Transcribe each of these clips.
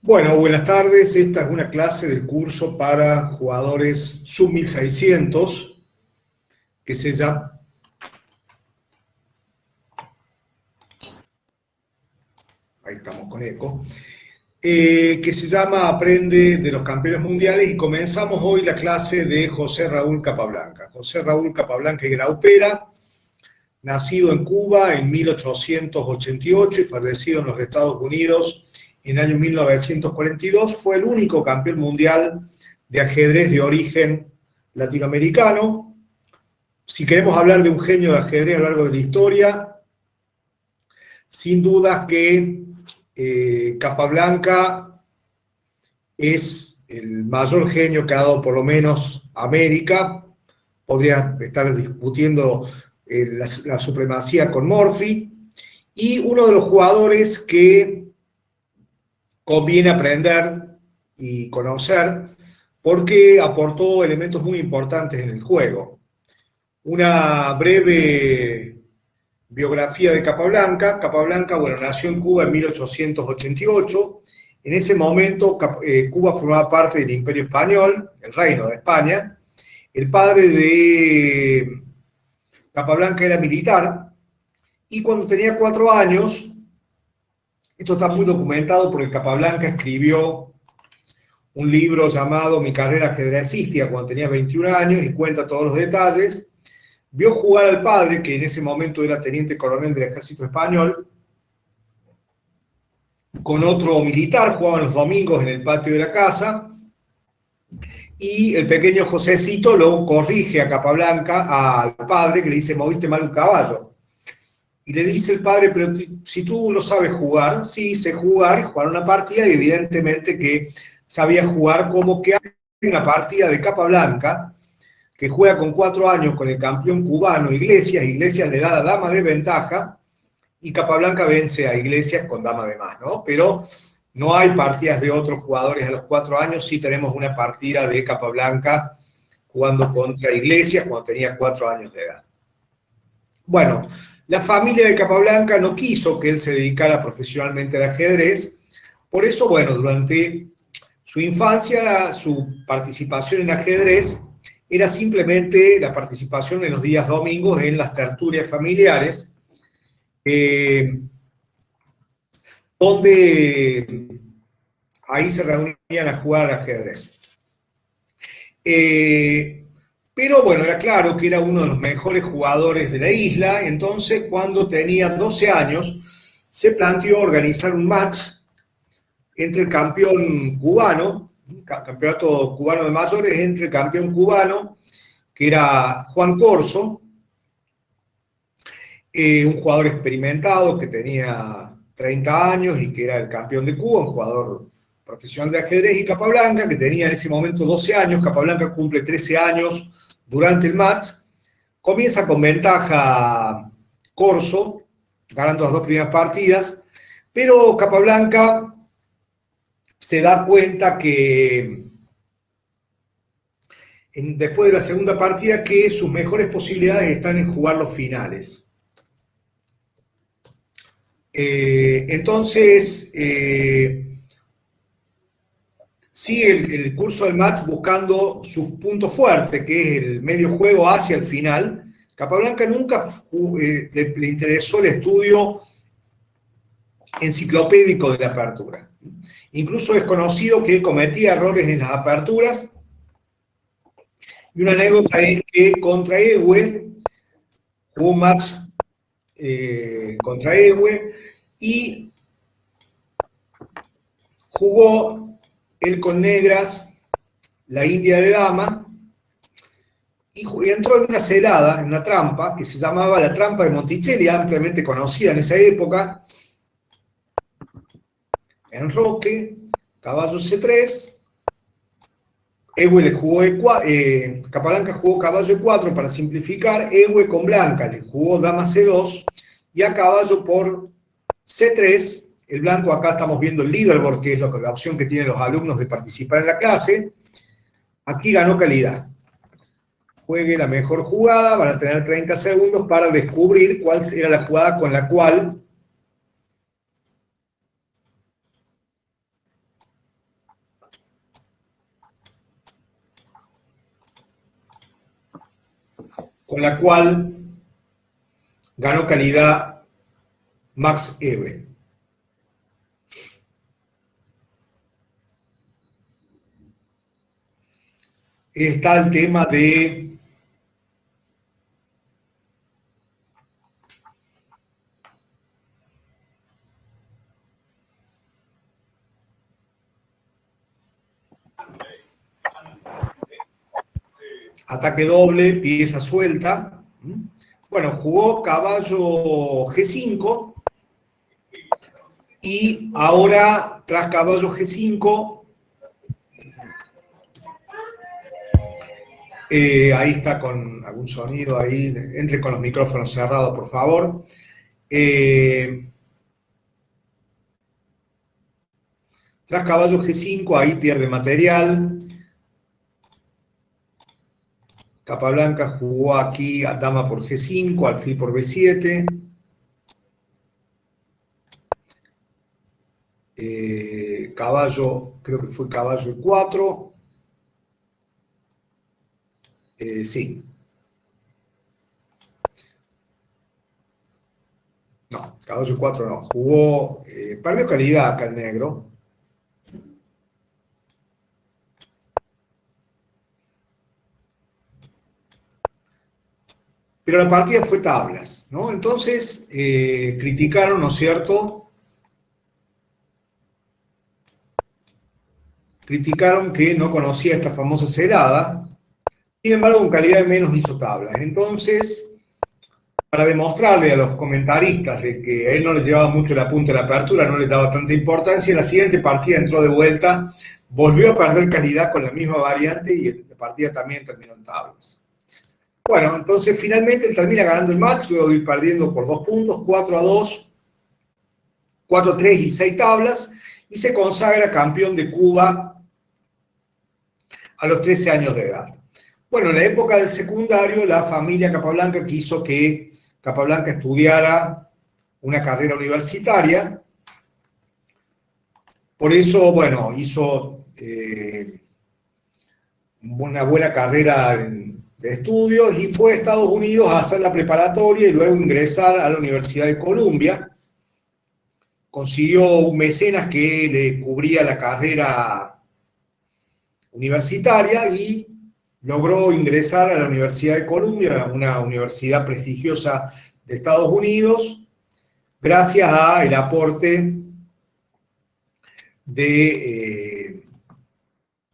Bueno, buenas tardes. Esta es una clase del curso para jugadores sub 1600 que se llama, ahí estamos con eco, que se llama Aprende de los Campeones Mundiales y comenzamos hoy la clase de José Raúl Capablanca. José Raúl Capablanca y Graupera, nacido en Cuba en 1888 y fallecido en los Estados Unidos en el año 1942, fue el único campeón mundial de ajedrez de origen latinoamericano. Si queremos hablar de un genio de ajedrez a lo largo de la historia, sin duda que Capablanca es el mayor genio que ha dado por lo menos América. Podría estar discutiendo la supremacía con Murphy, y uno de los jugadores que conviene aprender y conocer porque aportó elementos muy importantes en el juego. Una breve biografía de Capablanca. Capablanca, bueno, nació en Cuba en 1888. En ese momento, Cuba formaba parte del Imperio Español, el Reino de España. El padre de Capablanca era militar, y cuando tenía 4 años, esto está muy documentado porque Capablanca escribió un libro llamado Mi carrera ajedrecística cuando tenía 21 años y cuenta todos los detalles. Vio jugar al padre, que en ese momento era teniente coronel del ejército español, con otro militar, jugaban los domingos en el patio de la casa, y el pequeño Josecito lo corrige a Capablanca, al padre, que le dice: moviste mal un caballo. Y le dice el padre: pero si tú lo sabes jugar. Sí, sé jugar, y jugar una partida, y evidentemente que sabía jugar, como que hay una partida de Capablanca que juega con 4 años con el campeón cubano Iglesias. Iglesias le da la dama de ventaja y Capablanca vence a Iglesias con dama de más, ¿no? Pero no hay partidas de otros jugadores a los 4 años. Sí tenemos una partida de Capablanca jugando contra Iglesias cuando tenía 4 años de edad. Bueno, la familia de Capablanca no quiso que él se dedicara profesionalmente al ajedrez. Por eso, bueno, durante su infancia, su participación en ajedrez era simplemente la participación en los días domingos en las tertulias familiares, donde ahí se reunían a jugar al ajedrez. Pero bueno, era claro que era uno de los mejores jugadores de la isla. Entonces, cuando tenía 12 años, se planteó organizar un match entre el campeón cubano, campeonato cubano de mayores, entre el campeón cubano, que era Juan Corso, un jugador experimentado que tenía 30 años y que era el campeón de Cuba, un jugador profesional de ajedrez, y Capablanca, que tenía en ese momento 12 años. Capablanca cumple 13 años durante el match. Comienza con ventaja Corso, ganando las 2 primeras partidas, pero Capablanca se da cuenta que después de la segunda partida, que sus mejores posibilidades están en jugar los finales. Entonces, sigue el curso del match buscando su punto fuerte, que es el medio juego hacia el final. Capablanca nunca le interesó el estudio enciclopédico de la apertura. Incluso es conocido que cometía errores en las aperturas. Y una anécdota es que contra Ewell jugó un match contra Ewell, y jugó él con negras la India de dama, y entró en una celada, en una trampa que se llamaba la trampa de Monticelli, ampliamente conocida en esa época. Enroque, caballo C3, Ewell jugó Capablanca jugó caballo E4 para simplificar. Ewell con blanca le jugó dama C2, y a caballo por C3, el blanco, acá estamos viendo el leaderboard, que es la opción que tienen los alumnos de participar en la clase. Aquí ganó calidad. Juegue la mejor jugada, van a tener 30 segundos para descubrir cuál era la jugada con la cual con la cual ganó calidad Max Ebe. Está el tema de ataque doble, pieza suelta. Bueno, jugó caballo G5 y ahora tras caballo G5, ahí está con algún sonido ahí, entre con los micrófonos cerrados, por favor. Tras caballo G5, ahí pierde material. Capablanca jugó aquí a dama por G5, alfil por B7. Caballo, creo que fue caballo E4. Sí. No, caballo E4 no. Jugó, perdió calidad acá el negro. Pero la partida fue tablas, ¿no? Entonces, criticaron, ¿no es cierto? Criticaron que no conocía esta famosa celada. Sin embargo, con calidad de menos hizo tablas. Entonces, para demostrarle a los comentaristas de que a él no le llevaba mucho la punta de la apertura, no le daba tanta importancia, en la siguiente partida entró de vuelta, volvió a perder calidad con la misma variante y la partida también terminó en tablas. Bueno, entonces finalmente él termina ganando el match, luego de ir perdiendo por 2 puntos, 4-2, 4-3 y 6 tablas, y se consagra campeón de Cuba a los 13 años de edad. Bueno, en la época del secundario, la familia Capablanca quiso que Capablanca estudiara una carrera universitaria. Por eso, bueno, hizo una buena carrera de estudios y fue a Estados Unidos a hacer la preparatoria y luego ingresar a la Universidad de Columbia. Consiguió un mecenas que le cubría la carrera universitaria y logró ingresar a la Universidad de Columbia, una universidad prestigiosa de Estados Unidos, gracias al aporte de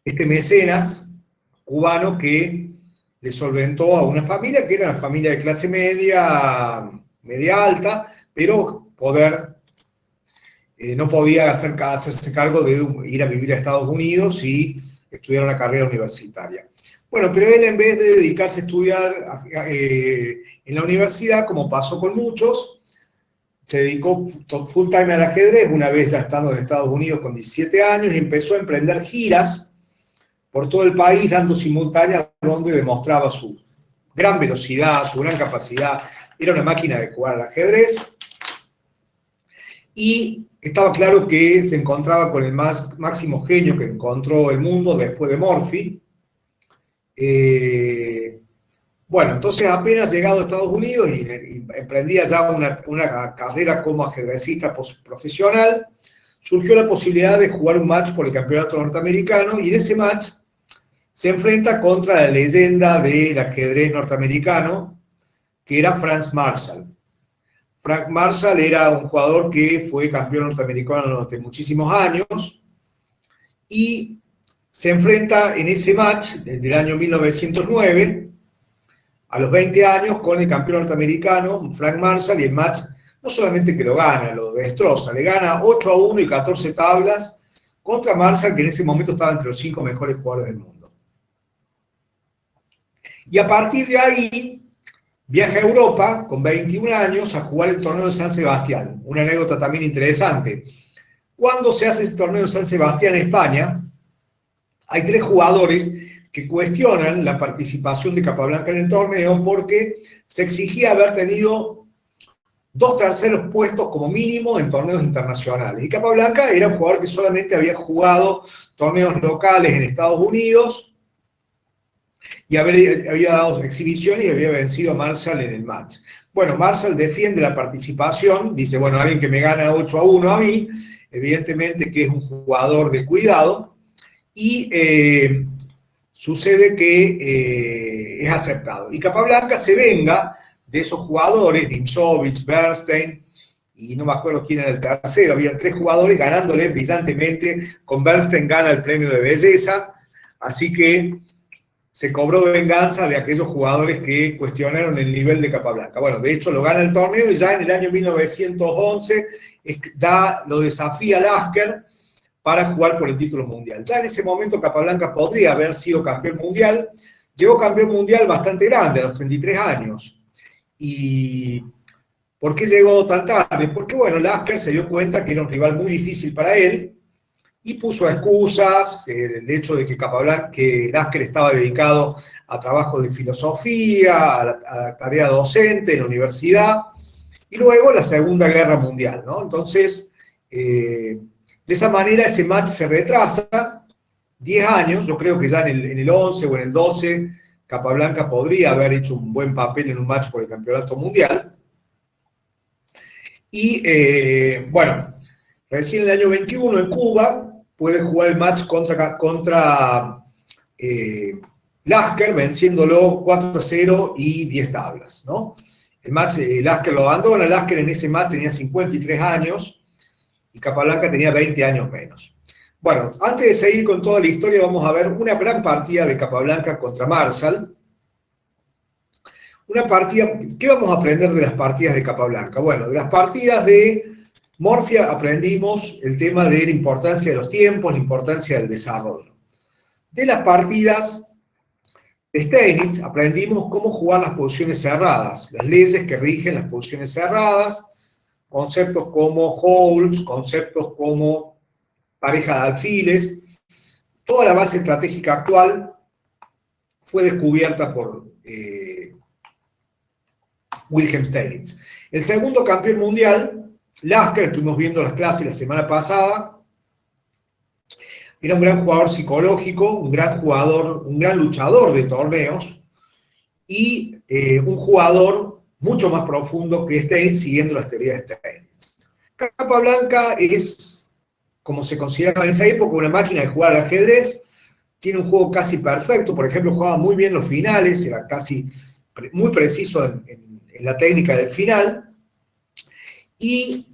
este mecenas cubano que le solventó a una familia que era una familia de clase media, media alta, pero no podía hacerse cargo de ir a vivir a Estados Unidos y estudiar una carrera universitaria. Bueno, pero él en vez de dedicarse a estudiar en la universidad, como pasó con muchos, se dedicó full time al ajedrez, una vez ya estando en Estados Unidos con 17 años, y empezó a emprender giras por todo el país, dando simultáneas donde demostraba su gran velocidad, su gran capacidad. Era una máquina de jugar al ajedrez. Y estaba claro que se encontraba con el máximo genio que encontró el mundo después de Morphy. Bueno, entonces apenas llegado a Estados Unidos y emprendía ya una carrera como ajedrecista profesional, surgió la posibilidad de jugar un match por el campeonato norteamericano y en ese match se enfrenta contra la leyenda del ajedrez norteamericano, que era Franz Marshall. Frank Marshall era un jugador que fue campeón norteamericano durante muchísimos años y se enfrenta en ese match desde el año 1909 a los 20 años con el campeón norteamericano Frank Marshall, y el match no solamente que lo gana, lo destroza, le gana 8-1 y 14 tablas contra Marshall, que en ese momento estaba entre los 5 mejores jugadores del mundo. Y a partir de ahí viaja a Europa con 21 años a jugar el torneo de San Sebastián. Una anécdota también interesante. Cuando se hace el torneo de San Sebastián en España, hay 3 jugadores que cuestionan la participación de Capablanca en el torneo porque se exigía haber tenido 2 terceros puestos como mínimo en torneos internacionales. Y Capablanca era un jugador que solamente había jugado torneos locales en Estados Unidos y había dado exhibiciones y había vencido a Marshall en el match. Bueno, Marshall defiende la participación, dice, bueno, alguien que me gana 8-1 a mí, evidentemente que es un jugador de cuidado, y sucede que es aceptado. Y Capablanca se venga de esos jugadores, Nimzowitsch, Bernstein, y no me acuerdo quién era el tercero, había 3 jugadores ganándole brillantemente, con Bernstein gana el premio de belleza, así que se cobró venganza de aquellos jugadores que cuestionaron el nivel de Capablanca. Bueno, de hecho lo gana el torneo y ya en el año 1911 ya lo desafía Lasker para jugar por el título mundial. Ya en ese momento Capablanca podría haber sido campeón mundial, llegó campeón mundial bastante grande, a los 33 años. ¿Y por qué llegó tan tarde? Porque, bueno, Lasker se dio cuenta que era un rival muy difícil para él, y puso excusas, el hecho de que Lasker estaba dedicado a trabajos de filosofía, a la tarea docente en la universidad, y luego la Segunda Guerra Mundial, ¿no? Entonces, de esa manera ese match se retrasa 10 años, yo creo que ya en el 11 o en el 12, Capablanca podría haber hecho un buen papel en un match por el campeonato mundial, y bueno, recién en el año 21 en Cuba, puede jugar el match contra Lasker, venciéndolo 4-0 y 10 tablas, ¿no? El match, Lasker lo abandona, Lasker en ese match tenía 53 años y Capablanca tenía 20 años menos. Bueno, antes de seguir con toda la historia, vamos a ver una gran partida de Capablanca contra Marshall. Una partida, ¿qué vamos a aprender de las partidas de Capablanca? Bueno, de las partidas de Morphy aprendimos el tema de la importancia de los tiempos, la importancia del desarrollo. De las partidas de Steinitz aprendimos cómo jugar las posiciones cerradas, las leyes que rigen las posiciones cerradas, conceptos como holes, conceptos como pareja de alfiles. Toda la base estratégica actual fue descubierta por Wilhelm Steinitz. El segundo campeón mundial, Lasker, estuvimos viendo las clases la semana pasada, era un gran jugador psicológico, un gran jugador, un gran luchador de torneos y un jugador mucho más profundo que Steinitz, siguiendo las teorías de Steinitz. Capablanca es, como se consideraba en esa época, una máquina de jugar al ajedrez, tiene un juego casi perfecto, por ejemplo, jugaba muy bien los finales, era casi muy preciso en la técnica del final. Y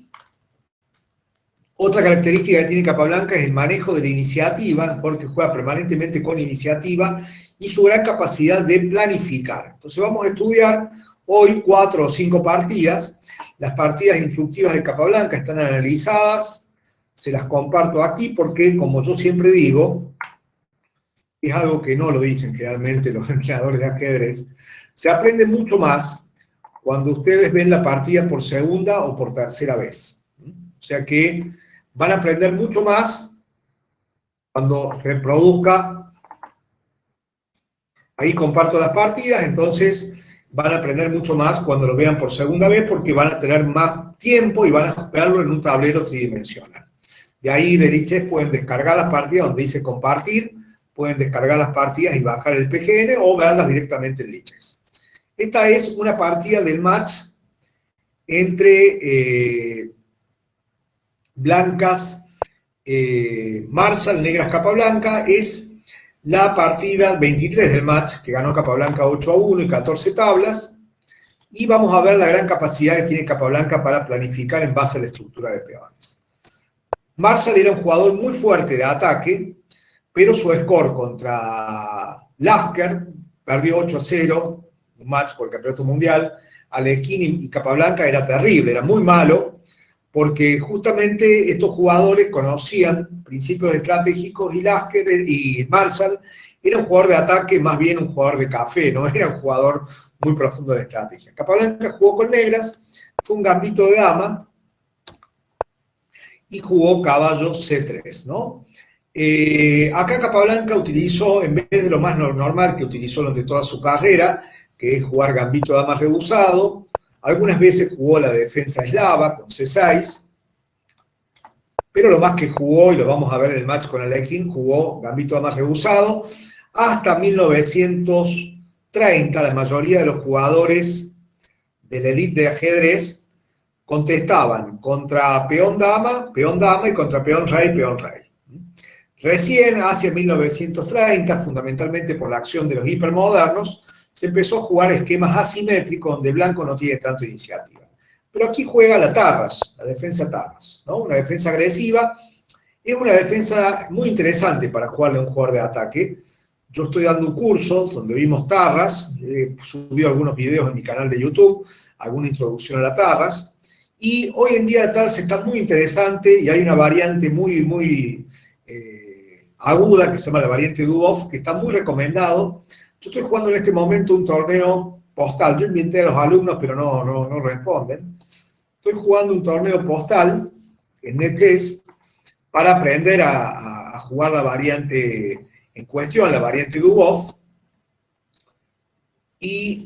otra característica que tiene Capablanca es el manejo de la iniciativa, porque juega permanentemente con iniciativa, y su gran capacidad de planificar. Entonces vamos a estudiar hoy 4 o 5 partidas. Las partidas instructivas de Capablanca están analizadas, se las comparto aquí porque, como yo siempre digo, es algo que no lo dicen generalmente los entrenadores de ajedrez, se aprende mucho más cuando ustedes ven la partida por segunda o por tercera vez. O sea que van a aprender mucho más cuando reproduzca. Ahí comparto las partidas, entonces van a aprender mucho más cuando lo vean por segunda vez porque van a tener más tiempo y van a verlo en un tablero tridimensional. De ahí de Lichess pueden descargar las partidas donde dice compartir, pueden descargar las partidas y bajar el PGN o verlas directamente en Lichess. Esta es una partida del match entre blancas Marshall, negras Capablanca. Es la partida 23 del match, que ganó Capablanca 8-1 y 14 tablas. Y vamos a ver la gran capacidad que tiene Capablanca para planificar en base a la estructura de peones. Marshall era un jugador muy fuerte de ataque, pero su score contra Lasker perdió 8-0, un match por el campeonato mundial. Alekhine y Capablanca era terrible, era muy malo, porque justamente estos jugadores conocían principios estratégicos y Lasker y Marshall era un jugador de ataque, más bien un jugador de café, no era un jugador muy profundo de la estrategia. Capablanca jugó con negras, fue un gambito de dama y jugó caballo C3, ¿no? Acá Capablanca utilizó, en vez de lo más normal que utilizó durante toda su carrera, que es jugar gambito de dama rebusado, algunas veces jugó la defensa eslava con C6, pero lo más que jugó, y lo vamos a ver en el match con Alekhine, jugó gambito de dama rebusado. hasta 1930 la mayoría de los jugadores de la élite de ajedrez contestaban contra peón-dama y contra peón-rey. Recién, hacia 1930, fundamentalmente por la acción de los hipermodernos, se empezó a jugar esquemas asimétricos donde blanco no tiene tanto iniciativa. Pero aquí juega la Tarras, la defensa Tarras, ¿no? Una defensa agresiva. Es una defensa muy interesante para jugarle a un jugador de ataque. Yo estoy dando un curso donde vimos Tarras, he subido algunos videos en mi canal de YouTube, alguna introducción a la Tarras, y hoy en día la Tarras está muy interesante y hay una variante muy aguda que se llama la variante Dubov, que está muy recomendado. Yo estoy jugando en este momento un torneo postal. Yo inventé a los alumnos, pero no responden. Estoy jugando un torneo postal en NetEase para aprender a jugar la variante en cuestión, la variante Dubov. Y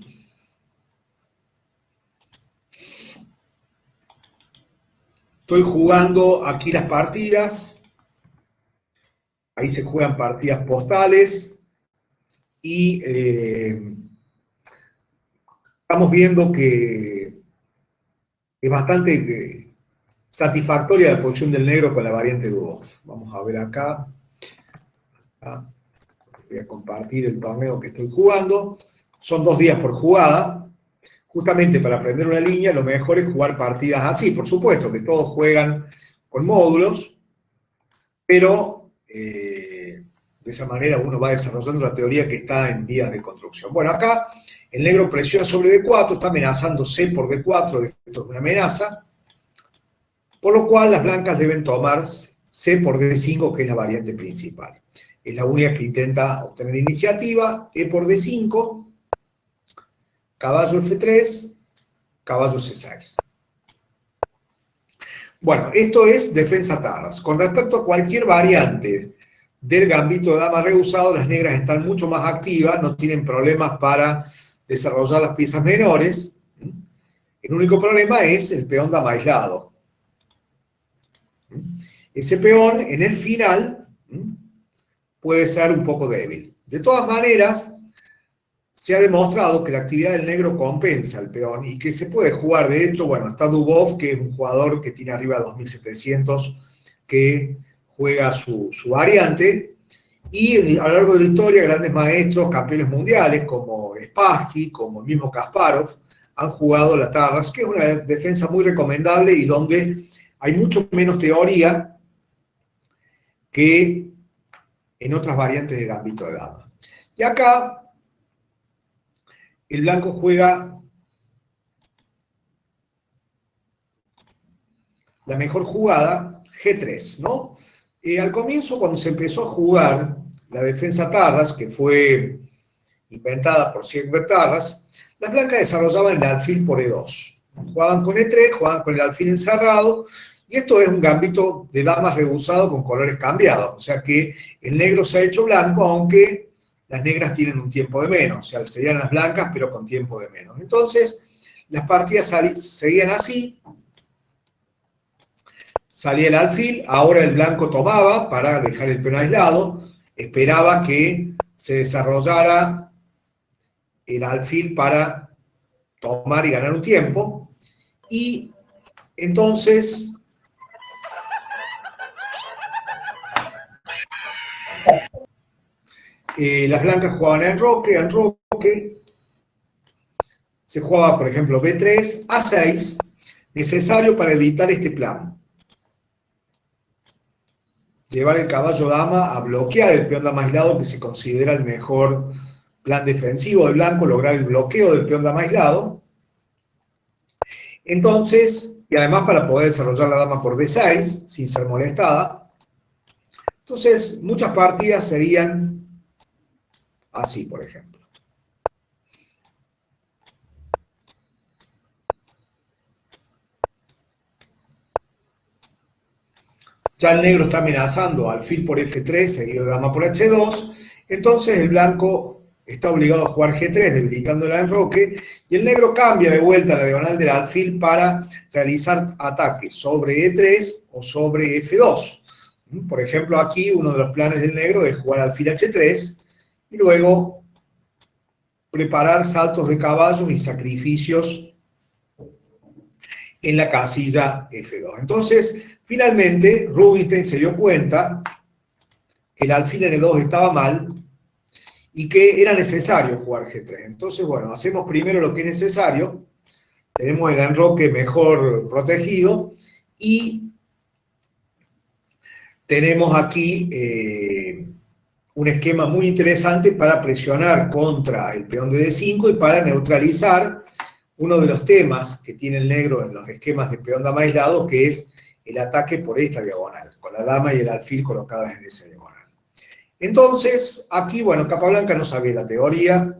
estoy jugando aquí las partidas. Ahí se juegan partidas postales. Y estamos viendo que es bastante satisfactoria la posición del negro con la variante Dubov. Vamos a ver acá. Voy a compartir el torneo que estoy jugando. Son 2 días por jugada. Justamente para aprender una línea, lo mejor es jugar partidas así. Por supuesto que todos juegan con módulos, pero de esa manera uno va desarrollando la teoría que está en vías de construcción. Bueno, acá el negro presiona sobre D4, está amenazando C por D4, esto es una amenaza, por lo cual las blancas deben tomar C por D5, que es la variante principal. Es la única que intenta obtener iniciativa. E por D5, caballo F3, caballo C6. Bueno, esto es defensa Tarras. Con respecto a cualquier variante del gambito de dama rehusado, las negras están mucho más activas, no tienen problemas para desarrollar las piezas menores. El único problema es el peón dama aislado. Ese peón en el final puede ser un poco débil. De todas maneras, se ha demostrado que la actividad del negro compensa al peón y que se puede jugar. De hecho, bueno, está Dubov, que es un jugador que tiene arriba de 2700, que juega su variante, y a lo largo de la historia grandes maestros, campeones mundiales como Spassky, como el mismo Kasparov, han jugado la Tarras, que es una defensa muy recomendable y donde hay mucho menos teoría que en otras variantes de gambito de dama. Y acá el blanco juega la mejor jugada, G3, ¿no? Al comienzo, cuando se empezó a jugar la defensa Tarras, que fue inventada por Siegbert Tarras, las blancas desarrollaban el alfil por E2. Jugaban con E3, jugaban con el alfil encerrado, y esto es un gambito de damas rehusado con colores cambiados. O sea que el negro se ha hecho blanco, aunque las negras tienen un tiempo de menos. O sea, serían las blancas, pero con tiempo de menos. Entonces, las partidas seguían así. Salía el alfil, ahora el blanco tomaba para dejar el peón aislado, esperaba que se desarrollara el alfil para tomar y ganar un tiempo, y entonces las blancas jugaban enroque, se jugaba, por ejemplo, B3, A6, necesario para evitar este plan. Llevar el caballo dama a bloquear el peón dama aislado, que se considera el mejor plan defensivo de blanco, lograr el bloqueo del peón dama aislado. Entonces, y además para poder desarrollar la dama por D6, sin ser molestada. Entonces, muchas partidas serían así, por ejemplo. Ya el negro está amenazando alfil por F3, seguido de dama por H2. Entonces el blanco está obligado a jugar G3, debilitando el enroque, y el negro cambia de vuelta la diagonal del alfil para realizar ataques sobre E3 o sobre F2. Por ejemplo, aquí uno de los planes del negro es jugar alfil H3, y luego preparar saltos de caballos y sacrificios en la casilla F2. Entonces, finalmente, Rubinstein se dio cuenta que el alfil N2 estaba mal y que era necesario jugar G3. Entonces, bueno, hacemos primero lo que es necesario, tenemos el enroque mejor protegido y tenemos aquí un esquema muy interesante para presionar contra el peón de D5 y para neutralizar uno de los temas que tiene el negro en los esquemas de peón dama aislado, que es el ataque por esta diagonal, con la dama y el alfil colocadas en esa diagonal. Entonces, aquí, bueno, Capablanca no sabía la teoría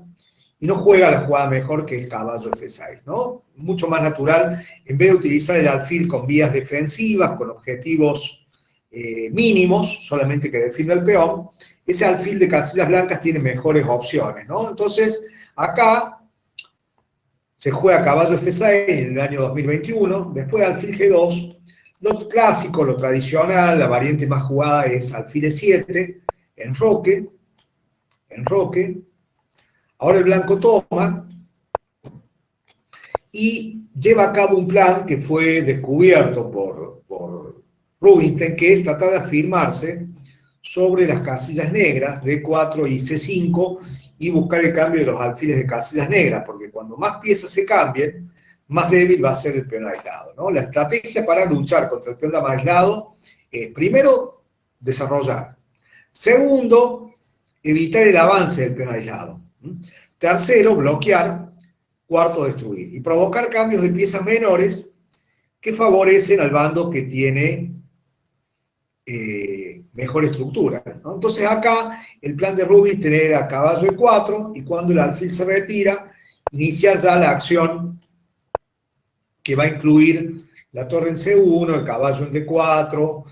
y no juega la jugada mejor que el caballo F6, ¿no? Mucho más natural, en vez de utilizar el alfil con vías defensivas, con objetivos mínimos, solamente que defienda el peón, ese alfil de casillas blancas tiene mejores opciones, ¿no? Entonces, acá se juega caballo F6 en el año 2021, después alfil G2, lo clásico, lo tradicional, la variante más jugada es alfil E7, enroque, enroque, ahora el blanco toma y lleva a cabo un plan que fue descubierto por Rubinstein, que es tratar de afirmarse sobre las casillas negras D4 y C5 y buscar el cambio de los alfiles de casillas negras, porque cuando más piezas se cambien, más débil va a ser el peón aislado, ¿no? La estrategia para luchar contra el peón dama aislado es, primero, desarrollar. Segundo, evitar el avance del peón aislado. Tercero, bloquear. Cuarto, destruir. Y provocar cambios de piezas menores que favorecen al bando que tiene mejor estructura, ¿no? Entonces acá el plan de Rubinstein era caballo E4 y cuando el alfil se retira, iniciar ya la acción que va a incluir la torre en C1, el caballo en D4,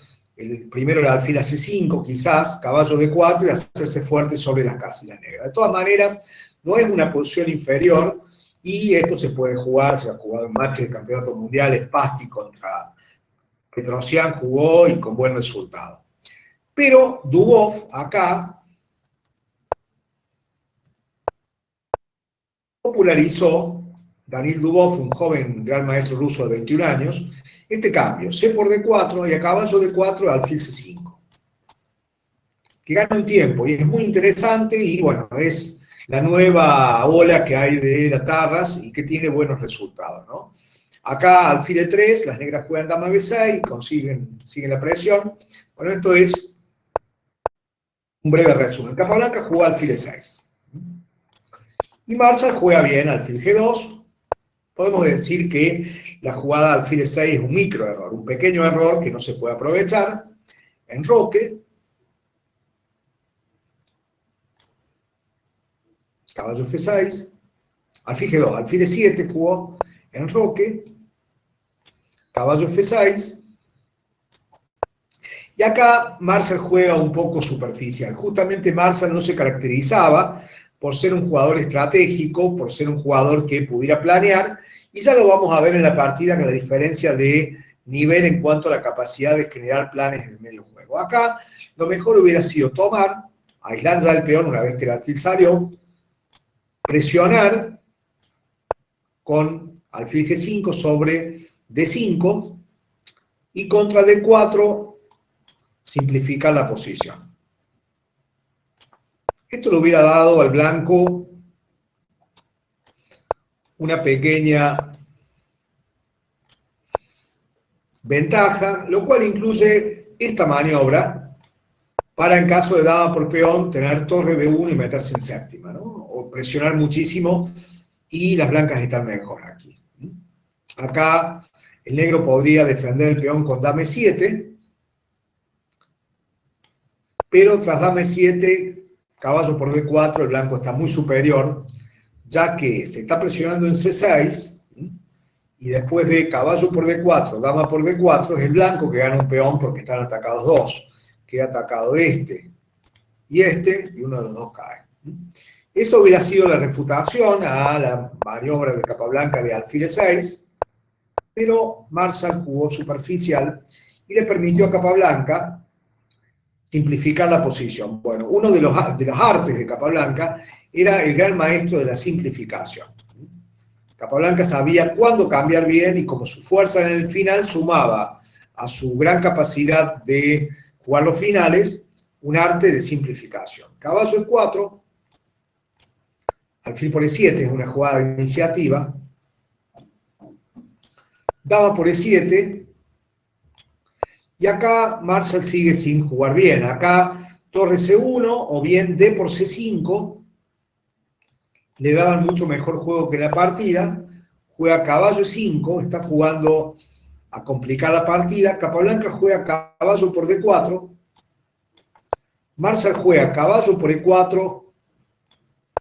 primero el alfil a C5 quizás, caballo D4 y hacerse fuerte sobre las casillas negras. De todas maneras, no es una posición inferior y esto se puede jugar, se ha jugado en matches de campeonato mundial, Spassky contra Petrosian jugó y con buen resultado. Pero Dubov acá popularizó, Daniil Dubov, un joven gran maestro ruso de 21 años, este cambio, C por D4 y a caballo D4 alfil C5, que gana un tiempo y es muy interesante y bueno, es la nueva ola que hay de la Tarras y que tiene buenos resultados, ¿no? Acá alfil E3, las negras juegan dama B6, siguen la presión. Bueno, esto es un breve resumen. Capablanca juega alfil E6. Y Marshall juega bien alfil G2. Podemos decir que la jugada alfil E6 es un microerror, un pequeño error que no se puede aprovechar. Enroque. Caballo F6. Alfil G2, alfil E7 jugó. Enroque. Caballo F6. Y acá Marshall juega un poco superficial. Justamente Marshall no se caracterizaba por ser un jugador estratégico, por ser un jugador que pudiera planear, y ya lo vamos a ver en la partida que la diferencia de nivel en cuanto a la capacidad de generar planes en el medio juego. Acá lo mejor hubiera sido tomar, aislar ya el peón una vez que el alfil salió, presionar con alfil G5 sobre D5 y contra D4 simplificar la posición. Esto le hubiera dado al blanco una pequeña ventaja, lo cual incluye esta maniobra para, en caso de dama por peón, tener torre B1 y meterse en séptima, ¿no? O presionar muchísimo y las blancas están mejor aquí. Acá el negro podría defender el peón con dama E7, pero tras dama E7, caballo por D4, el blanco está muy superior, ya que se está presionando en C6, y después de caballo por D4, dama por D4, es el blanco que gana un peón porque están atacados dos. Queda atacado este, y uno de los dos cae. Eso hubiera sido la refutación a la maniobra de Capablanca de alfil E6, pero Marshall jugó superficial y le permitió a Capablanca simplificar la posición. Bueno, uno de los artes de Capablanca era el gran maestro de la simplificación. Capablanca sabía cuándo cambiar bien y como su fuerza en el final sumaba a su gran capacidad de jugar los finales, un arte de simplificación. Caballo E4, alfil por E7 es una jugada de iniciativa. Dama por E7. Y acá Marshall sigue sin jugar bien. Acá torre C1 o bien D por C5 le daban mucho mejor juego que la partida. Juega caballo E5, está jugando a complicar la partida. Capablanca juega caballo por D4. Marshall juega caballo por E4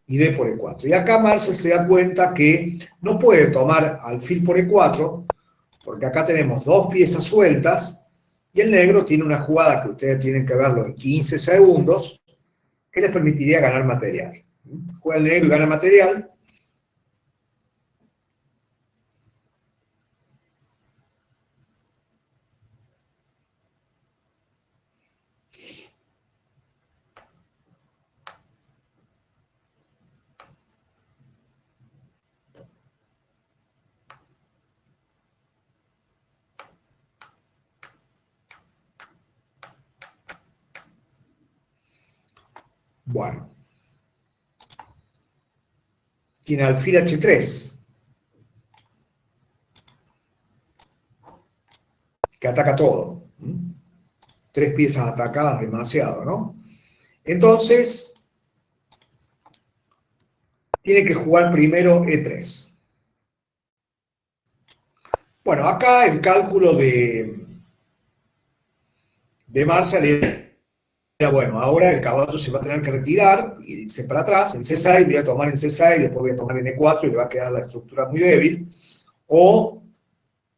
y D por E4. Y acá Marshall se da cuenta que no puede tomar alfil por E4, porque acá tenemos dos piezas sueltas, y el negro tiene una jugada que ustedes tienen que verlo en 15 segundos, que les permitiría ganar material. Juega el negro y gana material. Bueno. Tiene alfil H3, que ataca todo. Tres piezas atacadas, demasiado, ¿no? Entonces, tiene que jugar primero E3. Bueno, acá el cálculo de Marshall era, bueno, ahora el caballo se va a tener que retirar, irse para atrás, en C6, voy a tomar en C6, después voy a tomar en E4 y le va a quedar la estructura muy débil. O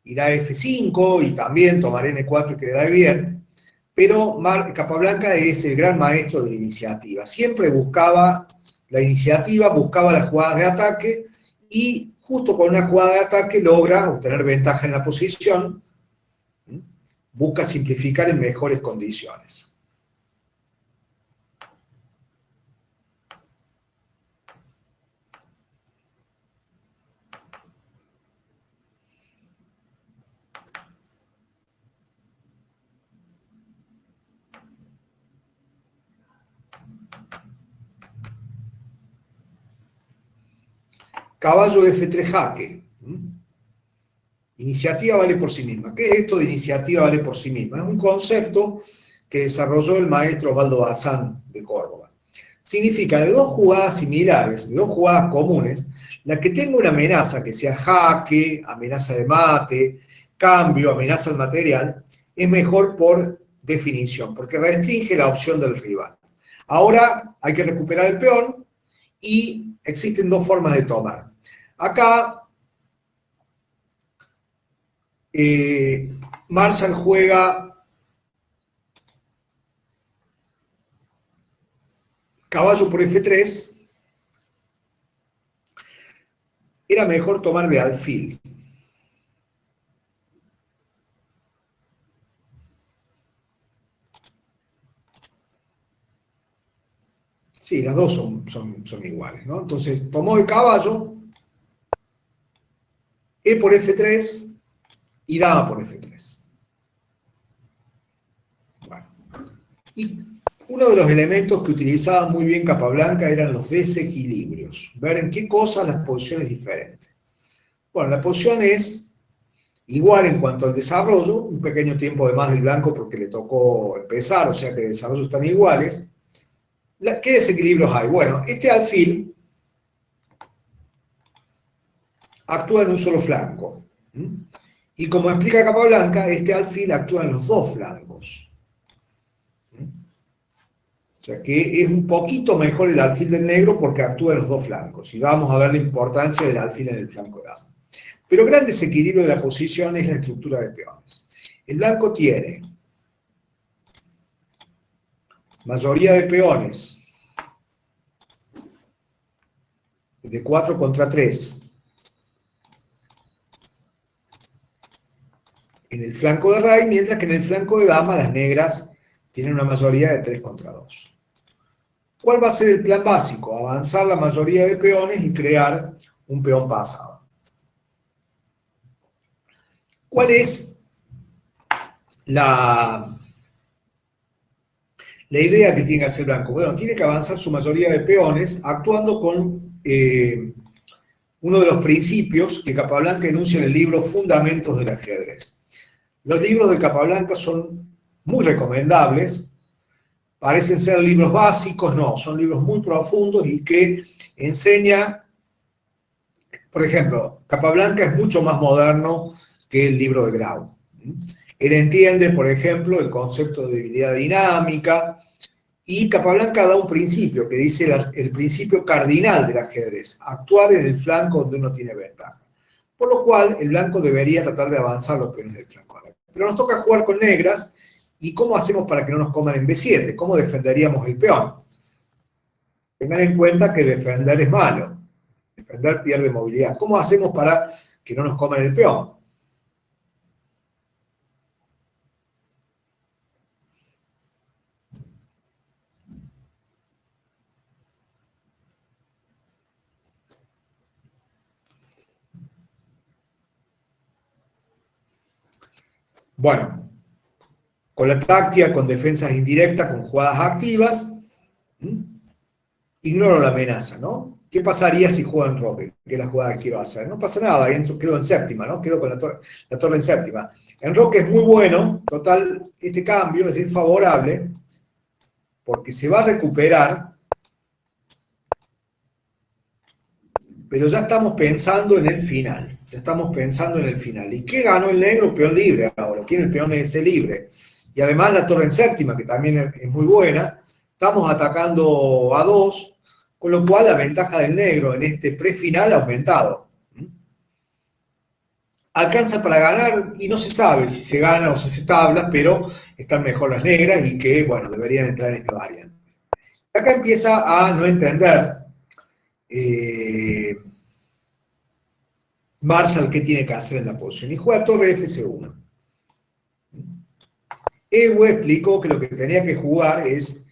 ir a F5 y también tomar N4 y quedará bien. Pero Capablanca es el gran maestro de la iniciativa. Siempre buscaba la iniciativa, buscaba las jugadas de ataque y justo con una jugada de ataque logra obtener ventaja en la posición, busca simplificar en mejores condiciones. Caballo F3 jaque. Iniciativa vale por sí misma. ¿Qué es esto de iniciativa vale por sí misma? Es un concepto que desarrolló el maestro Osvaldo Bazán de Córdoba. Significa de dos jugadas similares, de dos jugadas comunes, la que tenga una amenaza, que sea jaque, amenaza de mate, cambio, amenaza al material, es mejor por definición, porque restringe la opción del rival. Ahora hay que recuperar el peón y existen dos formas de tomar. Acá Marshall juega caballo por F3. Era mejor tomar de alfil. Sí, las dos son iguales, ¿no? Entonces, tomó el caballo, E por F3 y dama por F3. Bueno. Y uno de los elementos que utilizaba muy bien Capablanca eran los desequilibrios. Ver en qué cosas las posiciones diferentes. Bueno, la posición es igual en cuanto al desarrollo, un pequeño tiempo de más del blanco porque le tocó empezar, o sea que el desarrollo están iguales. ¿Qué desequilibrios hay? Bueno, este alfil actúa en un solo flanco. Y como explica Capablanca, este alfil actúa en los dos flancos. O sea que es un poquito mejor el alfil del negro porque actúa en los dos flancos. Y vamos a ver la importancia del alfil en el flanco de dama. Pero gran desequilibrio de la posición es la estructura de peones. El blanco tiene mayoría de peones de 4 contra 3 en el flanco de rey, mientras que en el flanco de dama las negras Tienen una mayoría de 3 contra 2. ¿Cuál va a ser el plan básico? Avanzar la mayoría de peones y crear un peón pasado. ¿Cuál es la idea que tiene que hacer Blanco? Bueno, tiene que avanzar su mayoría de peones actuando con uno de los principios que Capablanca enuncia en el libro Fundamentos del Ajedrez. Los libros de Capablanca son muy recomendables, parecen ser libros básicos, no, son libros muy profundos y que enseñan, por ejemplo, Capablanca es mucho más moderno que el libro de Grau. Él entiende, por ejemplo, el concepto de debilidad dinámica, y Capablanca da un principio que dice el principio cardinal del ajedrez: actuar en el flanco donde uno tiene ventaja. Por lo cual, el blanco debería tratar de avanzar los peones del flanco. Pero nos toca jugar con negras, ¿y cómo hacemos para que no nos coman en B7? ¿Cómo defenderíamos el peón? Tengan en cuenta que defender es malo. Defender pierde movilidad. ¿Cómo hacemos para que no nos coman el peón? Bueno, con la táctica, con defensas indirectas, con jugadas activas, ignoro la amenaza, ¿no? ¿Qué pasaría si juego en roque? Que es la jugada que quiero hacer. No pasa nada, quedo en séptima, ¿no? Quedo con la torre en séptima. En roque es muy bueno, total, este cambio es desfavorable, porque se va a recuperar, pero ya estamos pensando en el final. Ya estamos pensando en el final. ¿Y qué ganó el negro? Peón libre ahora. Tiene el peón ese libre. Y además la torre en séptima, que también es muy buena. Estamos atacando a 2, con lo cual la ventaja del negro en este prefinal ha aumentado. Alcanza para ganar y no se sabe si se gana o si se tabla, pero están mejor las negras y que, bueno, deberían entrar en esta variante. Acá empieza a no entender Marshall qué tiene que hacer en la posición y juega torre FC1. Ewe explicó que lo que tenía que jugar es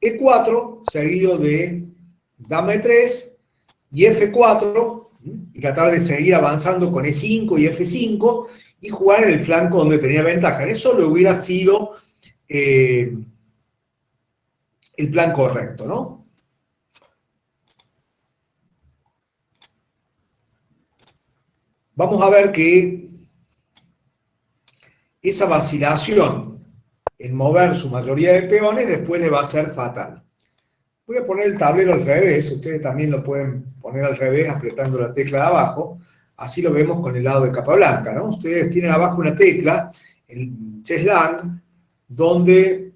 E4 seguido de dama E3 y F4 y tratar de seguir avanzando con E5 y F5 y jugar en el flanco donde tenía ventaja. Eso le hubiera sido el plan correcto, ¿no? Vamos a ver que esa vacilación en mover su mayoría de peones después le va a ser fatal. Voy a poner el tablero al revés, ustedes también lo pueden poner al revés apretando la tecla de abajo, así lo vemos con el lado de Capablanca, ¿no? Ustedes tienen abajo una tecla, el chesslang, donde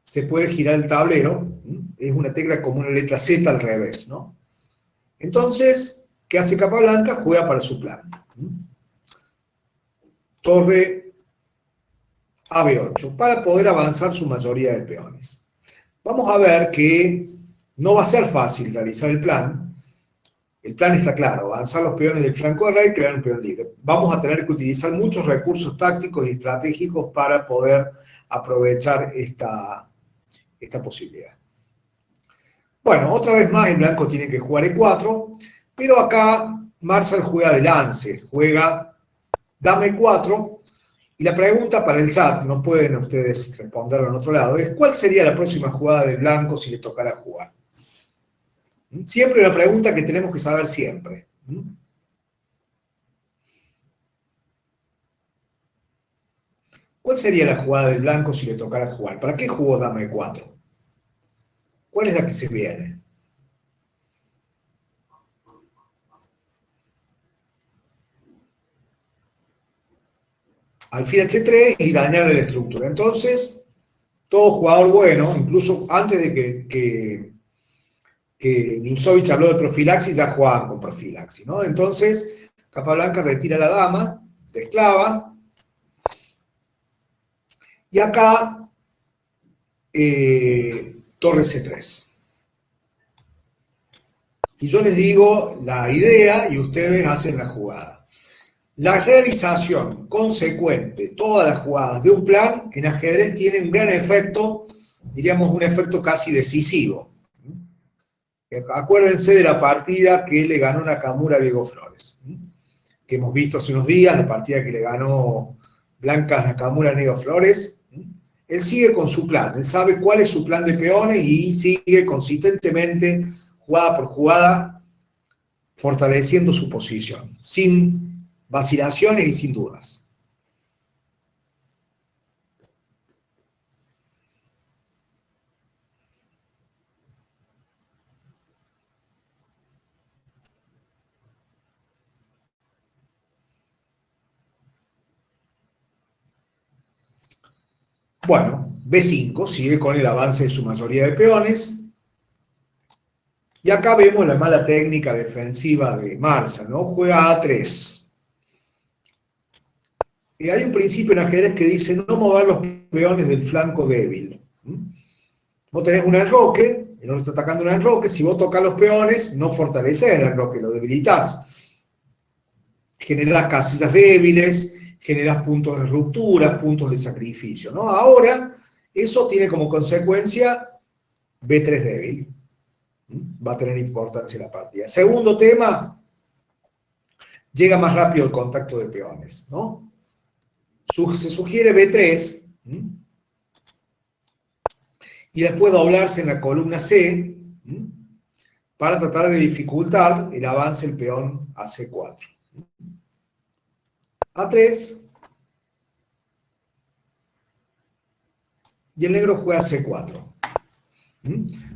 se puede girar el tablero, es una tecla como una letra Z al revés, ¿no? Entonces, ¿qué hace Capablanca? Juega para su plan. Torre AB8, para poder avanzar su mayoría de peones. Vamos a ver que no va a ser fácil realizar el plan. El plan está claro: avanzar los peones del flanco de rey y crear un peón libre. Vamos a tener que utilizar muchos recursos tácticos y estratégicos para poder aprovechar esta posibilidad. Bueno, otra vez más el blanco tiene que jugar E4, pero acá Marshall juega de lance, juega dama E4, y la pregunta para el chat, no pueden ustedes responderlo en otro lado, es ¿cuál sería la próxima jugada del blanco si le tocara jugar? Siempre una pregunta que tenemos que saber siempre. ¿Cuál sería la jugada del blanco si le tocara jugar? ¿Para qué jugó dama E4? ¿Cuál es la que se viene? Alfil H3 y dañarle la estructura. Entonces, todo jugador bueno, incluso antes de que Nimzovich habló de profilaxis, ya jugaban con profilaxis, ¿no? Entonces, Capablanca retira la dama de esclava, y acá torre C3. Y yo les digo la idea y ustedes hacen la jugada. La realización consecuente de todas las jugadas de un plan en ajedrez tiene un gran efecto, diríamos un efecto casi decisivo. Acuérdense de la partida que le ganó Nakamura a Diego Flores, que hemos visto hace unos días, la partida que le ganó Blancas Nakamura a Diego Flores. Él sigue con su plan, él sabe cuál es su plan de peones y sigue consistentemente, jugada por jugada, fortaleciendo su posición, sin vacilaciones y sin dudas. Bueno, B5 sigue con el avance de su mayoría de peones. Y acá vemos la mala técnica defensiva de Marshall, ¿no? Juega A3. Y hay un principio en ajedrez que dice no mover los peones del flanco débil. Vos tenés un enroque, el otro está atacando un enroque, si vos tocas los peones, no fortaleces el enroque, lo debilitas. Generás casillas débiles, generás puntos de ruptura, puntos de sacrificio, ¿no? Ahora, eso tiene como consecuencia B3 débil. Va a tener importancia en la partida. Segundo tema, llega más rápido el contacto de peones, ¿no? Se sugiere B3, y después doblarse en la columna C, para tratar de dificultar el avance del peón a C4. A3, y el negro juega C4.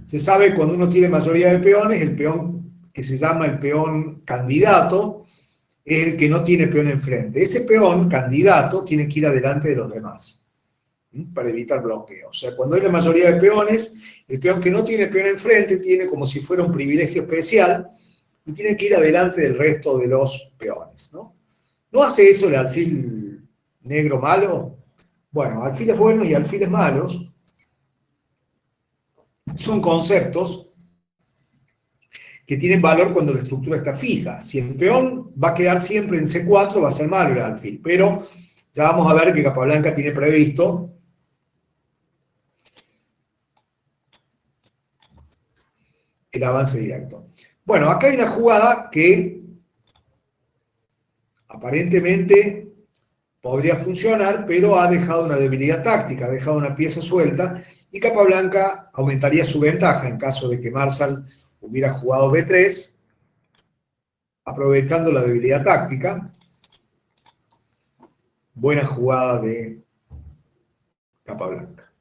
Se sabe cuando uno tiene mayoría de peones, el peón que se llama el peón candidato es el que no tiene peón enfrente. Ese peón candidato tiene que ir adelante de los demás para evitar bloqueo. O sea, cuando hay la mayoría de peones, el peón que no tiene peón enfrente tiene como si fuera un privilegio especial y tiene que ir adelante del resto de los peones, ¿no? ¿No hace eso el alfil negro malo? Bueno, alfiles buenos y alfiles malos son conceptos que tienen valor cuando la estructura está fija. Si el peón va a quedar siempre en C4, va a ser malo el alfil, pero ya vamos a ver que Capablanca tiene previsto el avance directo. Bueno, acá hay una jugada que aparentemente podría funcionar, pero ha dejado una debilidad táctica, ha dejado una pieza suelta, y Capablanca aumentaría su ventaja en caso de que Marshall hubiera jugado B3, aprovechando la debilidad táctica. Buena jugada de Capablanca.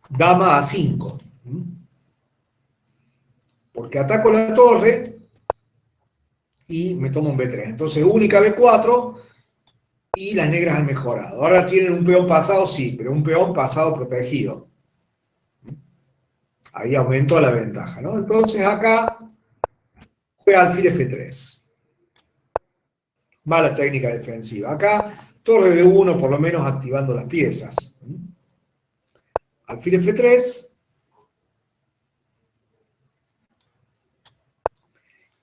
Dama A5. Porque ataco la torre y me tomo un B3. Entonces, única B4 y las negras han mejorado. Ahora tienen un peón pasado, sí, pero un peón pasado protegido. Ahí aumentó la ventaja, ¿no? Entonces acá juega alfil F3. Mala técnica defensiva. Acá, torre de 1, por lo menos activando las piezas. Alfil F3.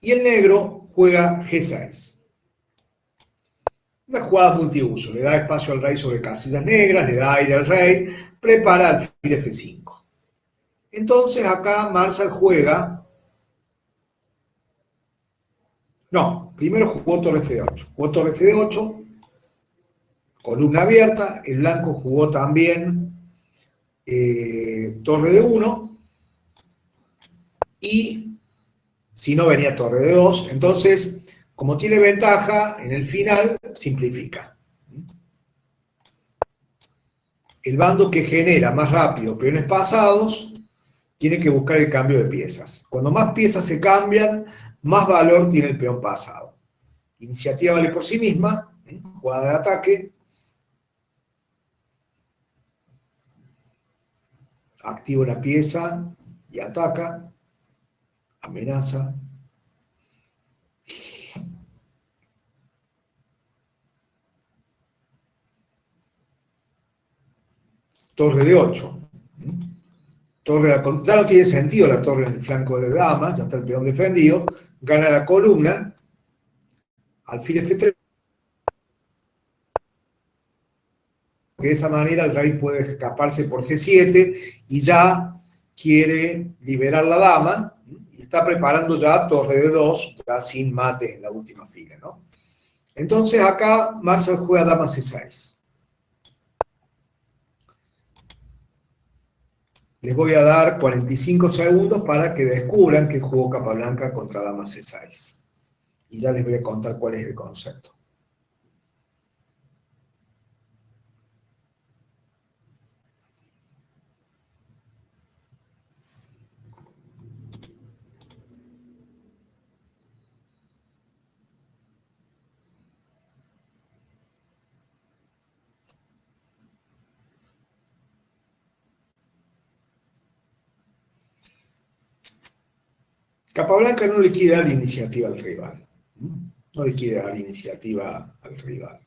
Y el negro juega G6. Una jugada multiuso. Le da espacio al rey sobre casillas negras, le da aire al rey, prepara alfil F5. Entonces acá Marshall juega. No, primero jugó torre F8. Jugó torre F8, columna abierta. El blanco jugó también torre de 1. Y si no venía torre de 2. Entonces, como tiene ventaja, en el final simplifica. El bando que genera más rápido peones pasados tiene que buscar el cambio de piezas. Cuando más piezas se cambian, más valor tiene el peón pasado. Iniciativa vale por sí misma, jugada de ataque, activa una pieza y ataca, amenaza. torre de 8. Ya no tiene sentido la torre en el flanco de dama, ya está el peón defendido, gana la columna, alfil F3, que de esa manera el rey puede escaparse por G7 y ya quiere liberar la dama y está preparando ya torre de 2, ya sin mate en la última fila, ¿no? Entonces acá Marshall juega dama C6. Les voy a dar 45 segundos para que descubran que jugó Capablanca contra dama C6. Y ya les voy a contar cuál es el concepto. Capablanca no le quiere dar iniciativa al rival. No le quiere dar iniciativa al rival.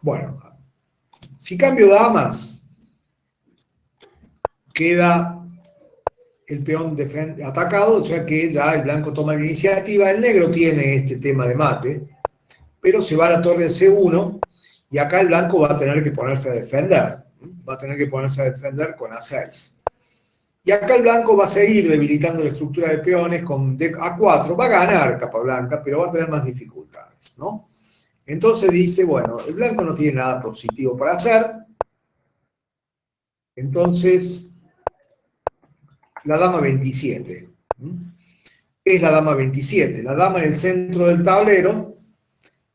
Bueno, si cambio damas, queda el peón atacado, o sea que ya el blanco toma la iniciativa. El negro tiene este tema de mate, pero se va a la torre de C1 y acá el blanco va a tener que ponerse a defender. Va a tener que ponerse a defender con A6. Y acá el blanco va a seguir debilitando la estructura de peones con A4. Va a ganar Capablanca, pero va a tener más dificultades, ¿no? Entonces dice, bueno, el blanco no tiene nada positivo para hacer. Entonces, la dama 27. ¿Qué es la dama 27? La dama en el centro del tablero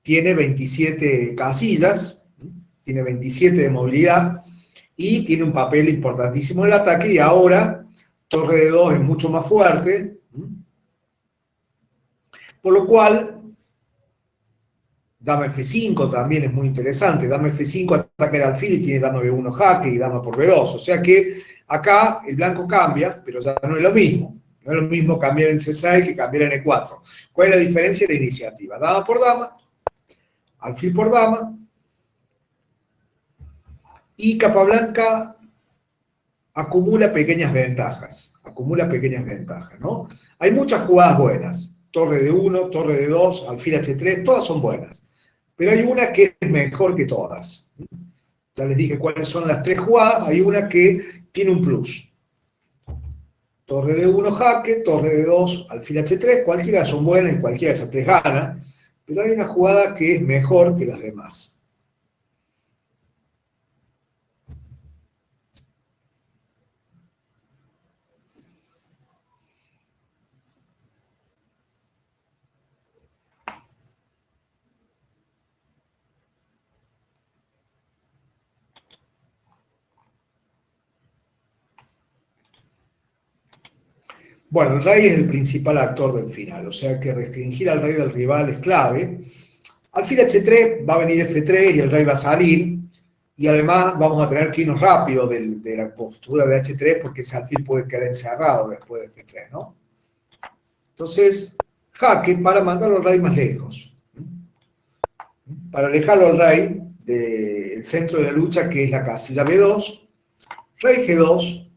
tiene 27 casillas, tiene 27 de movilidad y tiene un papel importantísimo en el ataque, y ahora torre de 2 es mucho más fuerte, por lo cual dama F5 también es muy interesante. Dama F5 ataca el alfil y tiene dama B1 jaque y dama por B2. O sea que acá el blanco cambia, pero ya no es lo mismo. No es lo mismo cambiar en C6 que cambiar en E4. ¿Cuál es la diferencia de la iniciativa? Dama por dama, alfil por dama, y Capablanca acumula pequeñas ventajas. ¿No? Hay muchas jugadas buenas. Torre de 1, torre de 2, alfil H3, todas son buenas. Pero hay una que es mejor que todas. Ya les dije cuáles son las 3 jugadas. Hay una que tiene un plus. Torre de 1 jaque, torre de 2, alfil H3, cualquiera son buenas y cualquiera de esas 3 gana. Pero hay una jugada que es mejor que las demás. Bueno, el rey es el principal actor del final, o sea que restringir al rey del rival es clave. Alfil H3 va a venir F3 y el rey va a salir, y además vamos a tener que irnos rápido de la postura de H3 porque ese alfil puede quedar encerrado después de F3, ¿no? Entonces, jaque para mandarlo al rey más lejos. Para alejarlo al rey del centro de la lucha, que es la casilla B2, rey G2,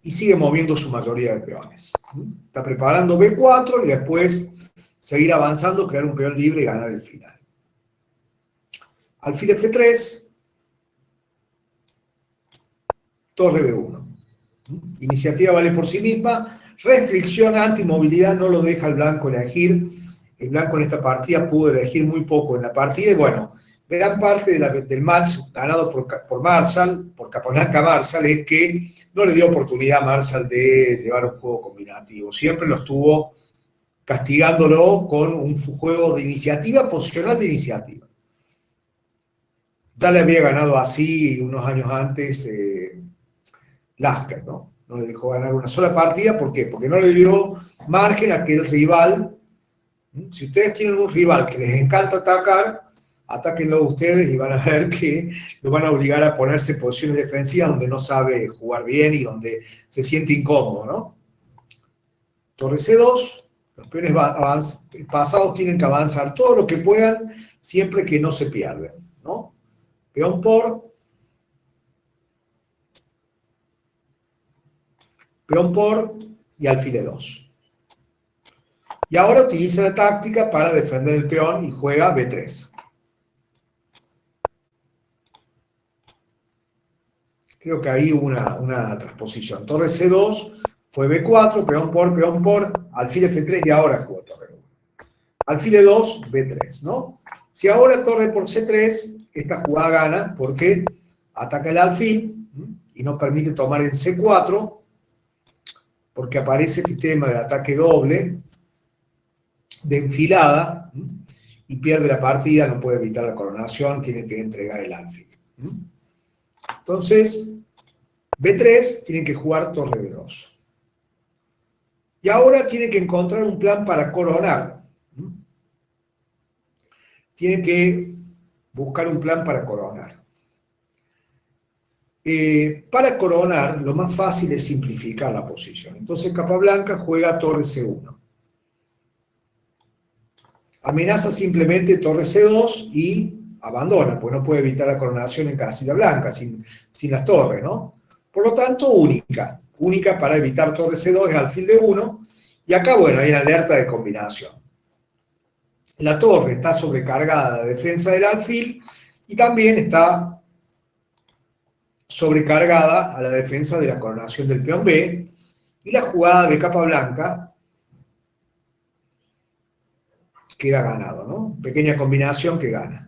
y sigue moviendo su mayoría de peones. Está preparando B4 y después seguir avanzando, crear un peón libre y ganar el final. Alfil F3, torre B1. Iniciativa vale por sí misma, restricción antimovilidad no lo deja el blanco elegir. El blanco en esta partida pudo elegir muy poco en la partida, y bueno, gran parte del match ganado por Marshall, por Capablanca Marshall, es que no le dio oportunidad a Marshall de llevar un juego combinativo. Siempre lo estuvo castigándolo con un juego de iniciativa, posicional de iniciativa. Ya le había ganado así unos años antes Lasker, ¿no? No le dejó ganar una sola partida. ¿Por qué? Porque no le dio margen a que el rival, si ustedes tienen un rival que les encanta atacar, atáquenlo ustedes y van a ver que lo van a obligar a ponerse en posiciones defensivas donde no sabe jugar bien y donde se siente incómodo, ¿no? torre C2, los peones pasados tienen que avanzar todo lo que puedan, siempre que no se pierden, ¿no? Peón por y alfil E2. Y ahora utiliza la táctica para defender el peón y juega B3. Creo que ahí hubo una transposición. Torre C2 fue B4, peón por, alfil F3 y ahora jugó torre 1. Alfil E2, B3, ¿no? Si ahora torre por C3, esta jugada gana porque ataca el alfil y no permite tomar en C4 porque aparece este tema de ataque doble de enfilada y pierde la partida, no puede evitar la coronación, tiene que entregar el alfil. Entonces, B3 tiene que jugar torre B2. Y ahora tiene que encontrar un plan para coronar. Tiene que buscar un plan para coronar. Para coronar, lo más fácil es simplificar la posición. Entonces Capablanca juega torre C1. Amenaza simplemente torre C2 y abandona, pues no puede evitar la coronación en casilla blanca, sin las torres, ¿no? Por lo tanto, única para evitar torre C2 es alfil D1, y acá, bueno, hay una alerta de combinación. La torre está sobrecargada de defensa del alfil, y también está sobrecargada a la defensa de la coronación del peón B, y la jugada de Capablanca queda ganado, ¿no? Pequeña combinación que gana.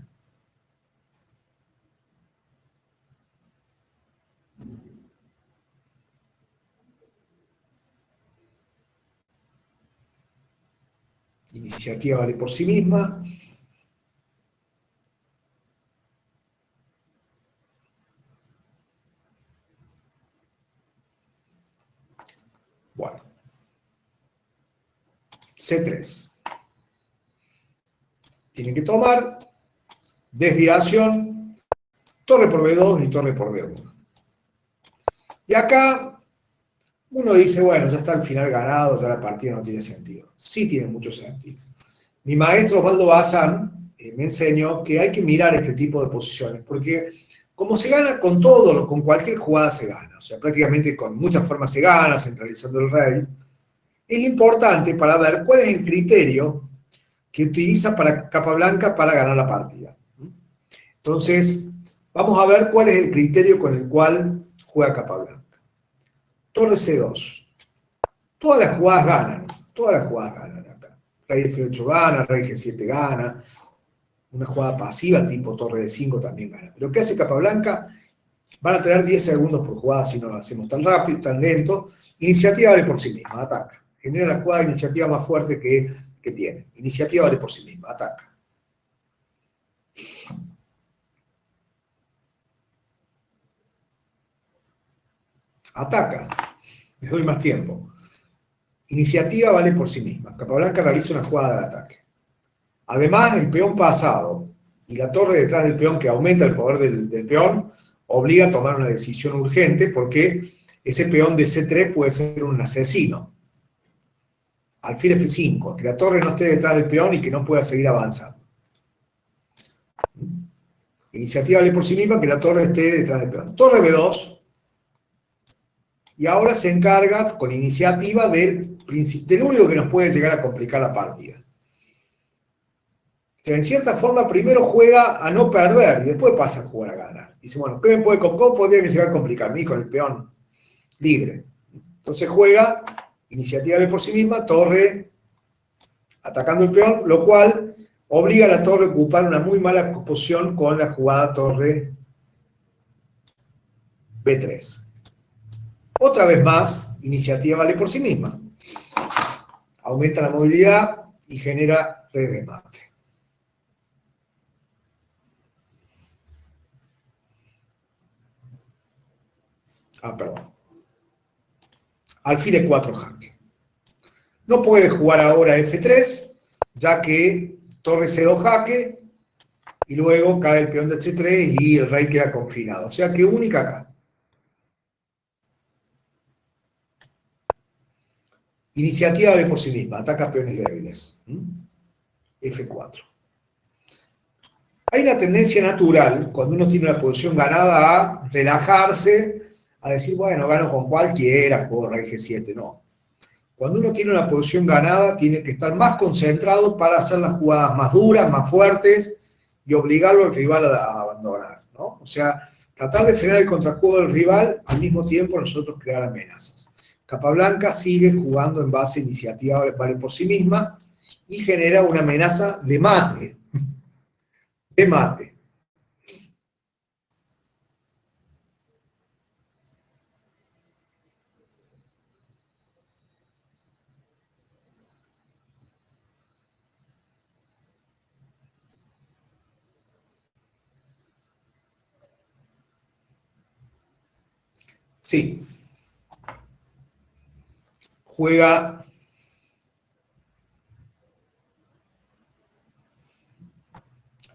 Iniciativa vale por sí misma. Bueno. C3. Tiene que tomar desviación, torre por B2 y torre por B1. Y acá uno dice, bueno, ya está el final ganado, ya la partida no tiene sentido. Sí tiene mucho sentido. Mi maestro Osvaldo Bazán me enseñó que hay que mirar este tipo de posiciones, porque como se gana con todo, con cualquier jugada se gana, o sea, prácticamente con muchas formas se gana, centralizando el rey, es importante para ver cuál es el criterio que utiliza para Capablanca para ganar la partida. Entonces, vamos a ver cuál es el criterio con el cual juega Capablanca. Torre C2. Todas las jugadas ganan acá. Rey F8 gana, rey G7 gana, una jugada pasiva tipo torre D5 también gana. Pero ¿qué hace Capablanca? Van a tener 10 segundos por jugada si no lo hacemos tan rápido, tan lento. Iniciativa vale por sí misma, ataca. Genera la jugada de iniciativa más fuerte que tiene. Iniciativa vale por sí misma, ataca. Ataca. Les doy más tiempo. Iniciativa vale por sí misma. Capablanca realiza una jugada de ataque. Además, el peón pasado y la torre detrás del peón que aumenta el poder del peón obliga a tomar una decisión urgente porque ese peón de C3 puede ser un asesino. Alfil F5, que la torre no esté detrás del peón y que no pueda seguir avanzando. Iniciativa vale por sí misma, que la torre esté detrás del peón. Torre B2. Y ahora se encarga con iniciativa del único que nos puede llegar a complicar la partida. O sea, en cierta forma, primero juega a no perder y después pasa a jugar a ganar. Dice, bueno, ¿qué me puede complicar? Podría llegar a complicar a mí con el peón libre. Entonces juega, iniciativa por sí misma, torre, atacando el peón, lo cual obliga a la torre a ocupar una muy mala posición con la jugada torre B3. Otra vez más, iniciativa vale por sí misma. Aumenta la movilidad y genera redes de mate. Perdón. Alfil E4 jaque. No puede jugar ahora F3, ya que torre C2 jaque, y luego cae el peón de C3 y el rey queda confinado. O sea que única acá. Iniciativa vale por sí misma, ataca peones débiles. F4. Hay una tendencia natural, cuando uno tiene una posición ganada, a relajarse, a decir, bueno, gano con cualquiera, juego rey G7. No. Cuando uno tiene una posición ganada, tiene que estar más concentrado para hacer las jugadas más duras, más fuertes, y obligarlo al rival a abandonar, ¿no? O sea, tratar de frenar el contrajuego del rival, al mismo tiempo nosotros crear amenazas. Capablanca sigue jugando en base a iniciativa vale por sí misma y genera una amenaza de mate. De mate. Sí. Juega